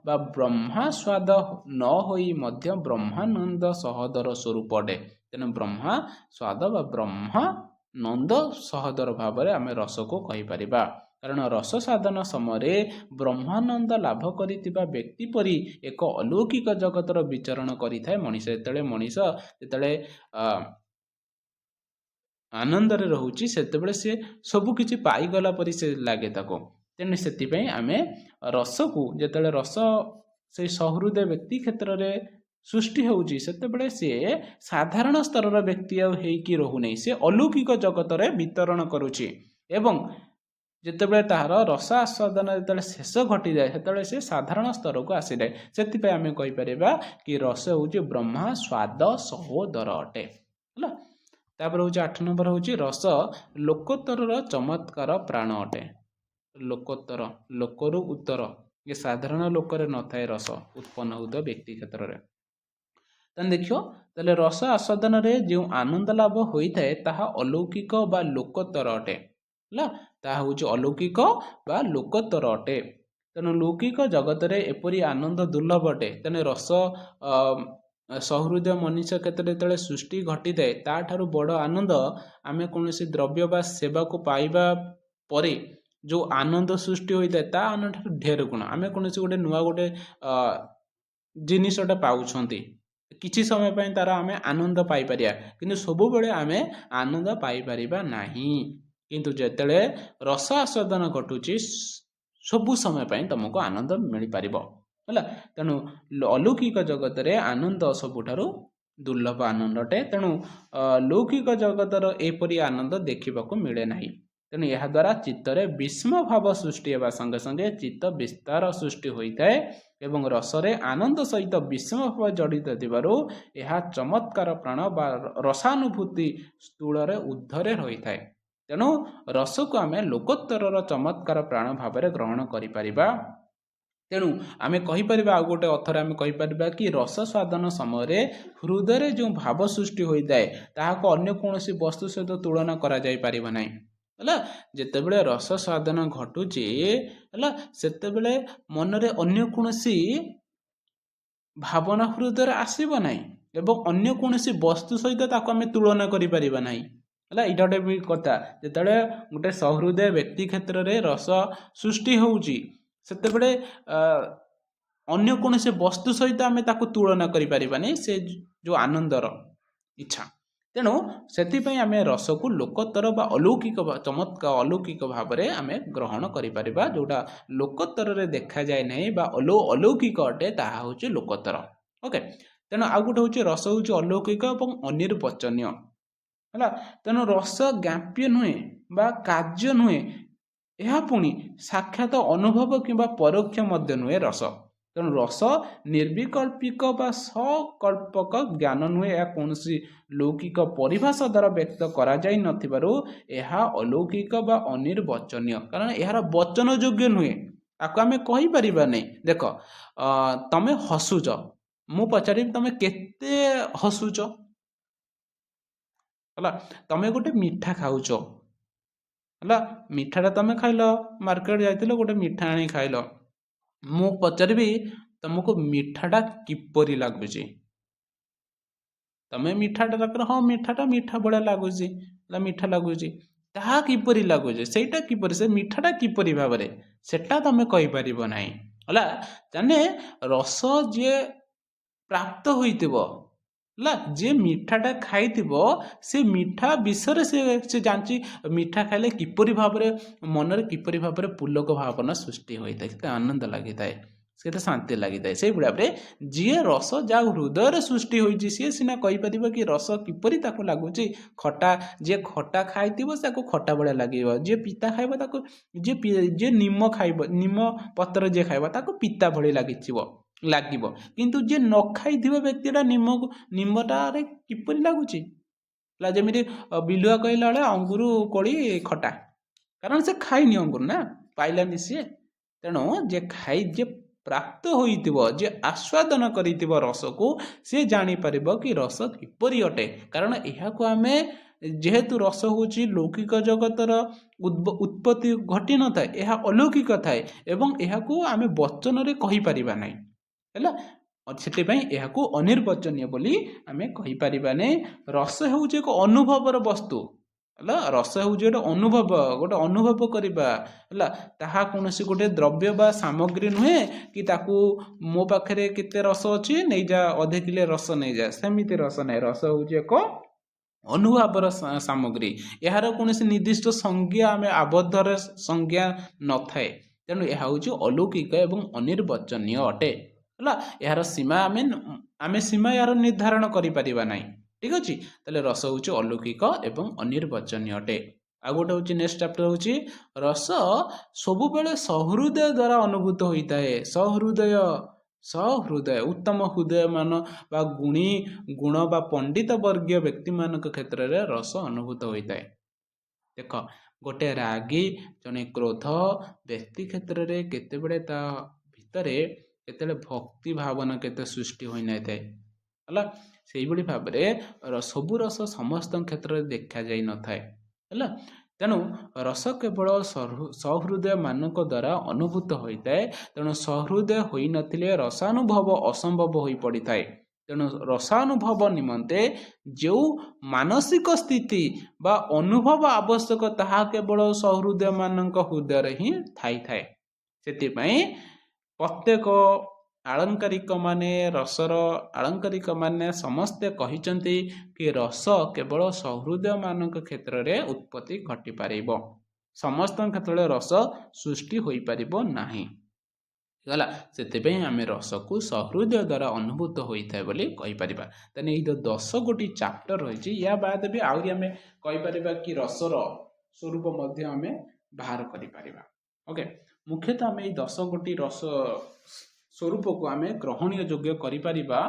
ବା ବ୍ରହ୍ମାସ୍ୱାଦ ନ ହୋଇ ମଧ୍ୟ ବ୍ରହ୍ମାନନ୍ଦ ସହୋଦର ସ୍ୱରୂପ ଅଟେ। ତେଣୁ ବ୍ରହ୍ମା ସ୍ୱାଦ ବା ବ୍ରହ୍ମାନନ୍ଦ ସହୋଦର ଭାବରେ ଆମେ ରସକୁ କହିପାରିବା। କାରଣ ରସ ସାଧନ ସମୟରେ ବ୍ରହ୍ମାନନ୍ଦ ଲାଭ କରିଥିବା ବ୍ୟକ୍ତି ପରି ଏକ ଅଲୌକିକ ଜଗତର ବିଚରଣ କରିଥାଏ ମଣିଷ। ଯେତେବେଳେ ଆନନ୍ଦରେ ରହୁଛି, ସେତେବେଳେ ସେ ସବୁ କିଛି ପାଇଗଲା ପରି ସେ ଲାଗେ ତାକୁ। ତେଣୁ ସେଥିପାଇଁ ଆମେ ରସକୁ, ଯେତେବେଳେ ରସ ସେଇ ସହୃଦୟ ବ୍ୟକ୍ତି କ୍ଷେତ୍ରରେ ସୃଷ୍ଟି ହେଉଛି, ସେତେବେଳେ ସିଏ ସାଧାରଣ ସ୍ତରର ବ୍ୟକ୍ତି ଆଉ ହେଇକି ରହୁନାହିଁ, ସେ ଅଲୌକିକ ଜଗତରେ ବିତରଣ କରୁଛି। ଏବଂ ଯେତେବେଳେ ତାହାର ରସ ଆସ୍ୱାଦନ ଯେତେବେଳେ ଶେଷ ଘଟିଯାଏ, ସେତେବେଳେ ସେ ସାଧାରଣ ସ୍ତରକୁ ଆସିଯାଏ। ସେଥିପାଇଁ ଆମେ କହିପାରିବା କି ରସ ହେଉଛି ବ୍ରହ୍ମା ସ୍ୱାଦ ସହୋଦର ଅଟେ ହେଲା। ତାପରେ ହେଉଛି 8 ନମ୍ବର ହେଉଛି ରସ ଲୋକୋତ୍ତରର ଚମତ୍କାର ପ୍ରାଣ ଅଟେ। ଲୋକୋତ୍ତର, ଲୋକରୁ ଉତ୍ତର, ଏ ସାଧାରଣ ଲୋକରେ ନଥାଏ ରସ ଉତ୍ପନ୍ନ ହେଉଥିବା ବ୍ୟକ୍ତି କ୍ଷେତ୍ରରେ। ତାହେଲେ ଦେଖିବ, ତାହେଲେ ରସ ଆସ୍ୱାଦନରେ ଯେଉଁ ଆନନ୍ଦ ଲାଭ ହୋଇଥାଏ ତାହା ଅଲୌକିକ ବା ଲୋକୋତ୍ତର ଅଟେ ହେଲା। ତାହା ହେଉଛି ଅଲୌକିକ ବା ଲୋକୋତ୍ତର ଅଟେ। ତେଣୁ ଲୌକିକ ଜଗତରେ ଏପରି ଆନନ୍ଦ ଦୁର୍ଲଭ ଅଟେ। ତେଣୁ ରସ ସହୃଦୟ ମନୁଷ୍ୟ କ୍ଷେତ୍ରରେ ଯେତେବେଳେ ସୃଷ୍ଟି ଘଟିଥାଏ, ତାଠାରୁ ବଡ଼ ଆନନ୍ଦ ଆମେ କୌଣସି ଦ୍ରବ୍ୟ ବା ସେବାକୁ ପାଇବା ପରେ ଯେଉଁ ଆନନ୍ଦ ସୃଷ୍ଟି ହୋଇଥାଏ, ତା ଆନନ୍ଦ ଠାରୁ ଢେର ଗୁଣ। ଆମେ କୌଣସି ଗୋଟେ ନୂଆ ଗୋଟେ ଜିନିଷଟା ପାଉଛନ୍ତି, କିଛି ସମୟ ପାଇଁ ତାର ଆମେ ଆନନ୍ଦ ପାଇପାରିବା, କିନ୍ତୁ ସବୁବେଳେ ଆମେ ଆନନ୍ଦ ପାଇପାରିବା ନାହିଁ। କିନ୍ତୁ ଯେତେବେଳେ ରସ ଆସ୍ୱାଦନ ଘଟୁଛି, ସବୁ ସମୟ ପାଇଁ ତମକୁ ଆନନ୍ଦ ମିଳିପାରିବ ହେଲା। ତେଣୁ ଅଲୌକିକ ଜଗତରେ ଆନନ୍ଦ ସବୁଠାରୁ ଦୁର୍ଲଭ ଆନନ୍ଦ ଅଟେ। ତେଣୁ ଲୌକିକ ଜଗତର ଏପରି ଆନନ୍ଦ ଦେଖିବାକୁ ମିଳେ ନାହିଁ। ତେଣୁ ଏହାଦ୍ୱାରା ଚିତ୍ତରେ ବିସ୍ମୟ ଭାବ ସୃଷ୍ଟି ହେବା ସଙ୍ଗେ ସଙ୍ଗେ ଚିତ୍ତ ବିସ୍ତାର ସୃଷ୍ଟି ହୋଇଥାଏ ଏବଂ ରସରେ ଆନନ୍ଦ ସହିତ ବିସ୍ମୟ ଭାବ ଜଡ଼ିତ ଥିବାରୁ ଏହା ଚମତ୍କାର ପ୍ରାଣ ବା ରସାନୁଭୂତି ସ୍ଥୂଳରେ ଊର୍ଦ୍ଧ୍ୱରେ ରହିଥାଏ। ତେଣୁ ରସକୁ ଆମେ ଲୋକୋତ୍ତରର ଚମତ୍କାର ପ୍ରାଣ ଭାବରେ ଗ୍ରହଣ କରିପାରିବା। ତେଣୁ ଆମେ କହିପାରିବା, ଆଉ ଗୋଟେ ଅର୍ଥରେ ଆମେ କହିପାରିବା କି ରସ ସ୍ୱାଦନ ସମୟରେ ହୃଦୟରେ ଯେଉଁ ଭାବ ସୃଷ୍ଟି ହୋଇଥାଏ, ତାହାକୁ ଅନ୍ୟ କୌଣସି ବସ୍ତୁ ସହିତ ତୁଳନା କରାଯାଇପାରିବ ନାହିଁ ହେଲା। ଯେତେବେଳେ ରସ ସ୍ୱାଦନ ଘଟୁଛି ହେଲା, ସେତେବେଳେ ମନରେ ଅନ୍ୟ କୌଣସି ଭାବନା ହୃଦୟରେ ଆସିବ ନାହିଁ ଏବଂ ଅନ୍ୟ କୌଣସି ବସ୍ତୁ ସହିତ ତାକୁ ଆମେ ତୁଳନା କରିପାରିବା ନାହିଁ ହେଲା। ଏଇଟା ଗୋଟେ ବି କଥା। ଯେତେବେଳେ ଗୋଟେ ସହୃଦୟ ବ୍ୟକ୍ତି କ୍ଷେତ୍ରରେ ରସ ସୃଷ୍ଟି ହେଉଛି, ସେତେବେଳେ ଅନ୍ୟ କୌଣସି ବସ୍ତୁ ସହିତ ଆମେ ତାକୁ ତୁଳନା କରିପାରିବାନି, ସେ ଯେଉଁ ଆନନ୍ଦର ଇଚ୍ଛା। ତେଣୁ ସେଥିପାଇଁ ଆମେ ରସକୁ ଲୋକୋତ୍ତର ବା ଅଲୌକିକ ଭାବରେ ଆମେ ଗ୍ରହଣ କରିପାରିବା। ଯେଉଁଟା ଲୋକୋତ୍ତରରେ ଦେଖାଯାଏ ନାହିଁ ବା ଅଲୌକିକ ଅଟେ, ତାହା ହେଉଛି ଲୋକୋତ୍ତର। ଓକେ। ତେଣୁ ଆଉ ଗୋଟେ ହେଉଛି ରସ ହେଉଛି ଅଲୌକିକ ଏବଂ ଅନିର୍ବଚନୀୟ ହେଲା। ତେଣୁ ରସ ଜ୍ଞାପ୍ୟ ନୁହେଁ ବା କାର୍ଯ୍ୟ ନୁହେଁ, ଏହା ପୁଣି ସାକ୍ଷାତ ଅନୁଭବ କିମ୍ବା ପରୋକ୍ଷ ମଧ୍ୟ ନୁହେଁ ରସ। ତେଣୁ ରସ ନିର୍ବିକଳ୍ପିକ ବା ସକଳ୍ପକ ଜ୍ଞାନ ନୁହେଁ। ଏହା କୌଣସି ଲୌକିକ ପରିଭାଷା ଦ୍ୱାରା ବ୍ୟକ୍ତ କରାଯାଇ ନଥିବାରୁ ଏହା ଅଲୌକିକ ବା ଅନିର୍ବଚନୀୟ। କାରଣ ଏହାର ବଚନ ଯୋଗ୍ୟ ନୁହେଁ, ତାକୁ ଆମେ କହିପାରିବା ନାହିଁ। ଦେଖ, ତମେ ହସୁଛ, ମୁଁ ପଚାରିବି ତମେ କେତେ ହସୁଛ ହେଲା। ତମେ ଗୋଟେ ମିଠା ଖାଉଛ ହେଲା, ମିଠାଟା ତମେ ଖାଇଲ, ମାର୍କେଟ ଯାଇଥିଲ ଗୋଟେ ମିଠା ଆଣି ଖାଇଲ, ମୁଁ ପଚାରିବି ତମକୁ ମିଠାଟା କିପରି ଲାଗୁଛି? ତମେ ମିଠାଟା ଦରକାର, ହଁ ମିଠାଟା ମିଠା ଭଳିଆ ଲାଗୁଛି ହେଲା, ମିଠା ଲାଗୁଛି। ତାହା କିପରି ଲାଗୁଛି, ସେଇଟା କିପରି, ସେ ମିଠାଟା କିପରି ଭାବରେ, ସେଟା ତମେ କହିପାରିବ ନାହିଁ ହେଲା। ତାହେଲେ ରସ ଯିଏ ପ୍ରାପ୍ତ ହୋଇଥିବ ହେଲା, ଯିଏ ମିଠାଟା ଖାଇଥିବ, ସେ ମିଠା ବିଷୟରେ ସେ ଜାଣିଛି ମିଠା ଖାଇଲେ କିପରି ଭାବରେ ମନରେ କିପରି ଭାବରେ ପୁଲକ ଭାବନା ସୃଷ୍ଟି ହୋଇଥାଏ, କେତେ ଆନନ୍ଦ ଲାଗିଥାଏ। ସେତେ ଶାନ୍ତି ଲାଗିଥାଏ। ସେଇଭଳି ଭାବରେ ଯିଏ ରସ ଯାହା ହୃଦୟରେ ସୃଷ୍ଟି ହୋଇଛି ସିଏ ସିନା କହିପାରିବ କି ରସ କିପରି ତାକୁ ଲାଗୁଛି। ଖଟା, ଯିଏ ଖଟା ଖାଇଥିବ ତାକୁ ଖଟା ଭଳିଆ ଲାଗିବ, ଯିଏ ପିତା ଖାଇବ ତାକୁ, ଯିଏ ନିମ ଖାଇବ, ନିମ ପତ୍ର ଯିଏ ଖାଇବ ତାକୁ ପିତା ଭଳି ଲାଗିବ। କିନ୍ତୁ ଯିଏ ନ ଖାଇଥିବ ବ୍ୟକ୍ତିଟା ନିମଟାରେ କିପରି ଲାଗୁଛି, ଯେମିତି ବିଲୁଆ କହିଲା ବେଳେ ଅଙ୍ଗୁରୁ କୋଳି ଖଟା, କାରଣ ସେ ଖାଇନି ଅଙ୍ଗୁର ନା, ପାଇଲାନି ସିଏ। ତେଣୁ ଯିଏ ପ୍ରାପ୍ତ ହୋଇଥିବ, ଯିଏ ଆସ୍ୱାଦନ କରିଥିବ ରସକୁ, ସିଏ ଜାଣିପାରିବ କି ରସ କିପରି ଅଟେ। କାରଣ ଏହାକୁ ଆମେ, ଯେହେତୁ ରସ ହେଉଛି ଲୌକିକ ଜଗତର ଉତ୍ପତ୍ତି ଘଟିନଥାଏ, ଏହା ଅଲୌକିକ ଥାଏ ଏବଂ ଏହାକୁ ଆମେ ବଚନରେ କହିପାରିବା ନାହିଁ ହେଲା। ସେଥିପାଇଁ ଏହାକୁ ଅନିର୍ବଚନୀୟ ବୋଲି ଆମେ କହିପାରିବାନି। ରସ ହେଉଛି ଏକ ଅନୁଭବର ବସ୍ତୁ ହେଲା। ରସ ହେଉଛି ଗୋଟେ ଅନୁଭବ କରିବା ହେଲା। ତାହା କୌଣସି ଗୋଟେ ଦ୍ରବ୍ୟ ବା ସାମଗ୍ରୀ ନୁହେଁ କି ତାକୁ ମୋ ପାଖରେ କେତେ ରସ ଅଛି ନେଇଯା, ଅଧେ କିଲେ ରସ ନେଇଯା, ସେମିତି ରସ ନାହିଁ। ରସ ହେଉଛି ଏକ ଅନୁଭବର ସାମଗ୍ରୀ। ଏହାର କୌଣସି ନିର୍ଦ୍ଦିଷ୍ଟ ସଂଜ୍ଞା, ଆମେ ଆବଦ୍ଧରେ ସଂଜ୍ଞା ନଥାଏ। ତେଣୁ ଏହା ହେଉଛି ଅଲୌକିକ ଏବଂ ଅନିର୍ବଚନୀୟ ଅଟେ ହେଲା। ଏହାର ସୀମା ଆମେ ସୀମା ଏହାର ନିର୍ଦ୍ଧାରଣ କରିପାରିବା ନାହିଁ। ଠିକ ଅଛି, ତାହେଲେ ରସ ହେଉଛି ଅଲୌକିକ ଏବଂ ଅନିର୍ବଚନୀୟ ଅଟେ। ଆଉ ଗୋଟେ ହେଉଛି ନେକ୍ସଟ ଚାପ୍ଟର ହେଉଛି ରସ ସବୁବେଳେ ସହୃଦୟ ଦ୍ୱାରା ଅନୁଭୂତ ହୋଇଥାଏ। ସହୃଦୟ ଉତ୍ତମ ହୃଦୟମାନ ବା ଗୁଣ ବା ପଣ୍ଡିତ ବର୍ଗୀୟ ବ୍ୟକ୍ତିମାନଙ୍କ କ୍ଷେତ୍ରରେ ରସ ଅନୁଭୂତ ହୋଇଥାଏ। ଦେଖ, ଗୋଟେ ରାଗୀ, ଜଣେ କ୍ରୋଧ ବ୍ୟକ୍ତି କ୍ଷେତ୍ରରେ କେତେବେଳେ ତା ଭିତରେ କେତେବେଳେ ଭକ୍ତି ଭାବନା କେତେ ସୃଷ୍ଟି ହୋଇନଥାଏ ହେଲା। ସେଇଭଳି ଭାବରେ ସବୁ ରସ ସମସ୍ତଙ୍କ କ୍ଷେତ୍ରରେ ଦେଖାଯାଇ ନଥାଏ ହେଲା। ତେଣୁ ରସ କେବଳ ସହୃଦୟ ମାନଙ୍କ ଦ୍ୱାରା ଅନୁଭୂତ ହୋଇଥାଏ। ତେଣୁ ସହୃଦୟ ହୋଇନଥିଲେ ରସାନୁଭବ ଅସମ୍ଭବ ହୋଇପଡ଼ିଥାଏ। ତେଣୁ ରସାନୁଭବ ନିମନ୍ତେ ଯେଉଁ ମାନସିକ ସ୍ଥିତି ବା ଅନୁଭବ ଆବଶ୍ୟକ ତାହା କେବଳ ସହୃଦୟ ମାନଙ୍କ ହୃଦୟରେ ହିଁ ଥାଇଥାଏ। ସେଥିପାଇଁ ପ୍ରତ୍ୟେକ ଆଳଙ୍କାରିକ ମାନେ ସମସ୍ତେ କହିଛନ୍ତି କି ରସ କେବଳ ସହୃଦୟ ମାନଙ୍କ କ୍ଷେତ୍ରରେ ଉତ୍ପତ୍ତି ଘଟିପାରିବ, ସମସ୍ତଙ୍କ କ୍ଷେତ୍ରରେ ରସ ସୃଷ୍ଟି ହୋଇପାରିବ ନାହିଁ ହେଲା। ସେଥିପାଇଁ ଆମେ ରସକୁ ସହୃଦୟ ଦ୍ୱାରା ଅନୁଭୂତ ହୋଇଥାଏ ବୋଲି କହିପାରିବା। ତାହେଲେ ଏଇ 10 ଚାପ୍ଟର ରହିଛି। ୟା ବାଦ ବି ଆହୁରି ଆମେ କହିପାରିବା କି ରସର ସ୍ୱରୂପ ମଧ୍ୟ ଆମେ ବାହାର କରିପାରିବା। ଓକେ, ମୁଖ୍ୟତଃ ଆମେ ଏଇ 10 ରସ ସ୍ୱରୂପକୁ ଆମେ ଗ୍ରହଣୀୟ ଯୋଗ୍ୟ କରିପାରିବା।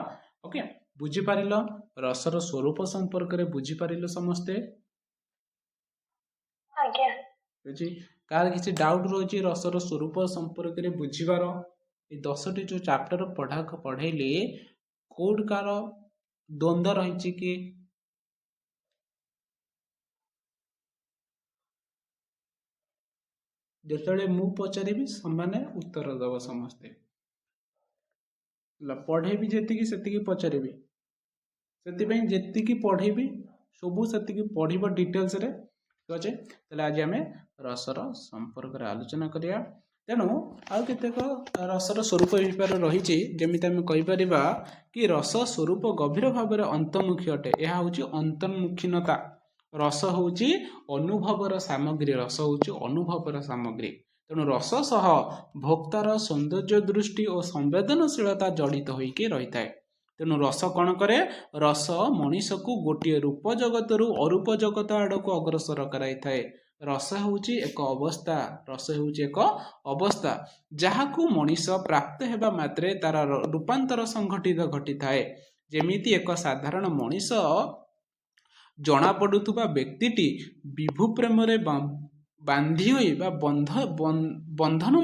ଓକେ, ବୁଝିପାରିଲ? ରସର ସ୍ୱରୂପ ସମ୍ପର୍କରେ ବୁଝିପାରିଲ ସମସ୍ତେ? ଆଜ୍ଞା। କାହାର କିଛି ଡାଉଟ ରହୁଛି ରସର ସ୍ୱରୂପ ସମ୍ପର୍କରେ ବୁଝିବାର? এই 10ଟି ଯୋଉ ଚାପ୍ଟର ପଢେଇଲି କୋଉଠି କାର ଦ୍ୱନ୍ଦ୍ୱ ରହିଛି କି? ଯେତେବେଳେ ମୁଁ ପଚାରିବି ସେମାନେ ଉତ୍ତର ଦେବ ସମସ୍ତେ। ପଢେଇବି ଯେତିକି ସେତିକି ପଚାରିବି, ସେଥିପାଇଁ ଯେତିକି ପଢେଇବି ସବୁ ସେତିକି ପଢିବ ଡିଟେଲ୍ସରେ। ଠିକ ଅଛି, ତାହେଲେ ଆଜି ଆମେ ରସର ସମ୍ପର୍କରେ ଆଲୋଚନା କରିବା। ତେଣୁ ଆଉ କେତେକ ରସର ସ୍ୱରୂପ ବିଷୟରେ ରହିଛି। ଯେମିତି ଆମେ କହିପାରିବା କି ରସ ସ୍ୱରୂପ ଗଭୀର ଭାବରେ ଅନ୍ତର୍ମୁଖୀ ଅଟେ। ଏହା ହେଉଛି ଅନ୍ତର୍ମୁଖୀନତା। ରସ ହେଉଛି ଅନୁଭବର ସାମଗ୍ରୀ। ରସ ହେଉଛି ଅନୁଭବର ସାମଗ୍ରୀ। ତେଣୁ ରସ ସହ ଭୋକ୍ତାର ସୌନ୍ଦର୍ଯ୍ୟ ଦୃଷ୍ଟି ଓ ସମ୍ବେଦନଶୀଳତା ଜଡ଼ିତ ହୋଇକି ରହିଥାଏ। ତେଣୁ ରସ କ'ଣ କରେ? ରସ ମଣିଷକୁ ଗୋଟିଏ ରୂପ ଜଗତରୁ ଅରୂପ ଜଗତ ଆଡ଼କୁ ଅଗ୍ରସର କରାଇଥାଏ। ରସ ହେଉଛି ଏକ ଅବସ୍ଥା ଯାହାକୁ ମଣିଷ ପ୍ରାପ୍ତ ହେବା ମାତ୍ରେ ତାର ରୂପାନ୍ତର ସଂଘଟିତ ଘଟିଥାଏ। ଯେମିତି ଏକ ସାଧାରଣ ମଣିଷ ଜଣାପଡ଼ୁଥିବା ବ୍ୟକ୍ତିଟି ବିଭୁ ପ୍ରେମରେ ବାନ୍ଧି ହୋଇ ବା ବନ୍ଧନ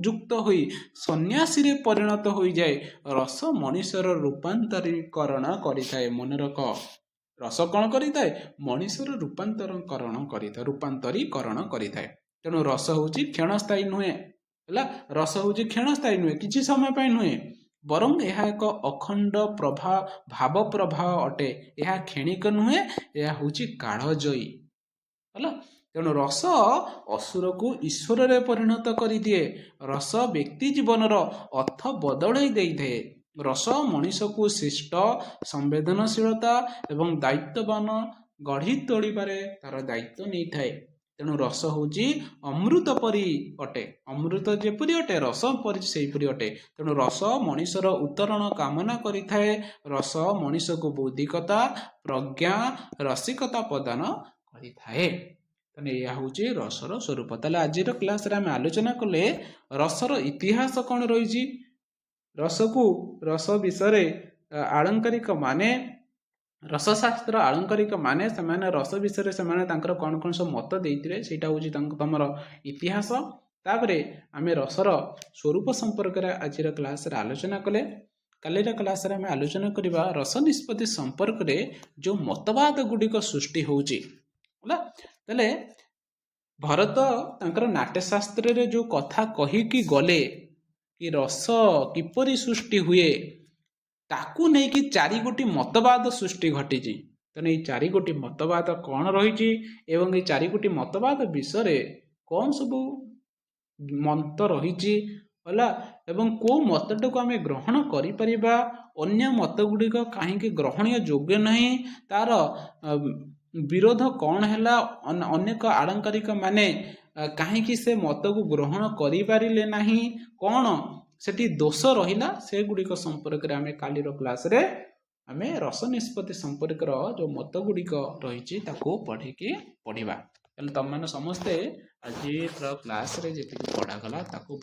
ଯୁକ୍ତ ହୋଇ ସନ୍ନ୍ୟାସୀରେ ପରିଣତ ହୋଇଯାଏ। ରସ ମଣିଷର ରୂପାନ୍ତରୀକରଣ କରିଥାଏ। ମନେ ରଖ, ରସ କ'ଣ କରିଥାଏ? ମଣିଷର ରୂପାନ୍ତରୀକରଣ କରିଥାଏ। ତେଣୁ ରସ ହେଉଛି କ୍ଷଣସ୍ଥାୟୀ ନୁହେଁ ହେଲା। ରସ ହେଉଛି କ୍ଷଣସ୍ଥାୟୀ ନୁହେଁ, କିଛି ସମୟ ପାଇଁ ନୁହେଁ, ବରଂ ଏହା ଏକ ଅଖଣ୍ଡ ଭାବ ପ୍ରବାହ ଅଟେ। ଏହା କ୍ଷଣିକ ନୁହେଁ, ଏହା ହେଉଛି କାଳଜୟୀ ହେଲା। ତେଣୁ ରସ ଅସୁରକୁ ଈଶ୍ୱରରେ ପରିଣତ କରିଦିଏ। ରସ ବ୍ୟକ୍ତି ଜୀବନର ଅର୍ଥ ବଦଳାଇ ଦେଇଥାଏ। ରସ ମଣିଷକୁ ଶିଷ୍ଟ, ସମ୍ବେଦନଶୀଳତା ଏବଂ ଦାୟିତ୍ୱବାନ ଗଢ଼ି ତୋଳିବାରେ ତାର ଦାୟିତ୍ୱ ନେଇଥାଏ। ତେଣୁ ରସ ହେଉଛି ଅମୃତ ପରି ଅଟେ। ଅମୃତ ଯେପରି ଅଟେ ରସ ପରି ସେହିପରି ଅଟେ। ତେଣୁ ରସ ମଣିଷର ଉତ୍ତରଣ କାମନା କରିଥାଏ। ରସ ମଣିଷକୁ ବୌଦ୍ଧିକତା, ପ୍ରଜ୍ଞା, ରସିକତା ପ୍ରଦାନ କରିଥାଏ। ତାହେଲେ ଏହା ହେଉଛି ରସର ସ୍ୱରୂପ। ତାହେଲେ ଆଜିର କ୍ଲାସରେ ଆମେ ଆଲୋଚନା କଲେ ରସର ଇତିହାସ କ'ଣ ରହିଛି, ରସ ବିଷୟରେ ଆଳଙ୍କାରିକ ମାନେ, ରସଶାସ୍ତ୍ର ଆଳଙ୍କାରିକ ମାନେ ସେମାନେ ରସ ବିଷୟରେ ସେମାନେ ତାଙ୍କର କ'ଣ କ'ଣ ସବୁ ମତ ଦେଇଥିଲେ ସେଇଟା ହେଉଛି ତମର ଇତିହାସ। ତାପରେ ଆମେ ରସର ସ୍ୱରୂପ ସମ୍ପର୍କରେ ଆଜିର କ୍ଲାସରେ ଆଲୋଚନା କଲେ। କାଲିର କ୍ଲାସରେ ଆମେ ଆଲୋଚନା କରିବା ରସ ନିଷ୍ପତ୍ତି ସମ୍ପର୍କରେ ଯେଉଁ ମତବାଦ ଗୁଡ଼ିକ ସୃଷ୍ଟି ହେଉଛି ହେଲା। ତାହେଲେ ଭରତ ତାଙ୍କର ନାଟ୍ୟଶାସ୍ତ୍ରରେ ଯେଉଁ କଥା କହିକି ଗଲେ କି ରସ କିପରି ସୃଷ୍ଟି ହୁଏ, ତାକୁ ନେଇକି 4 ମତବାଦ ସୃଷ୍ଟି ଘଟିଛି। ତେଣୁ ଏଇ 4 ମତବାଦ କ'ଣ ରହିଛି ଏବଂ ଏଇ 4 ମତବାଦ ବିଷୟରେ କ'ଣ ସବୁ ମତ ରହିଛି ହେଲା, ଏବଂ କେଉଁ ମତଟାକୁ ଆମେ ଗ୍ରହଣ କରିପାରିବା, ଅନ୍ୟ ମତ ଗୁଡ଼ିକ କାହିଁକି ଗ୍ରହଣୀୟ ଯୋଗ୍ୟ ନାହିଁ, ତାର ବିରୋଧ କ'ଣ ହେଲା, ଅନେକ ଆଳଙ୍କାରିକ ମାନେ କାହିଁକି ସେ ମତକୁ ଗ୍ରହଣ କରିପାରିଲେ ନାହିଁ, କ'ଣ ସେଠି ଦୋଷ ରହିଲା, ସେଗୁଡ଼ିକ ସମ୍ପର୍କରେ ଆମେ କାଲିର କ୍ଲାସରେ ଆମେ ରସ ନିଷ୍ପତ୍ତି ସମ୍ପର୍କର ଯେଉଁ ମତ ଗୁଡ଼ିକ ରହିଛି ତାକୁ ପଢ଼ିବା। ତାହେଲେ ତମମାନେ ସମସ୍ତେ ଆଜିର କ୍ଲାସରେ ଯେତିକି ପଢ଼ାଗଲା ତାକୁ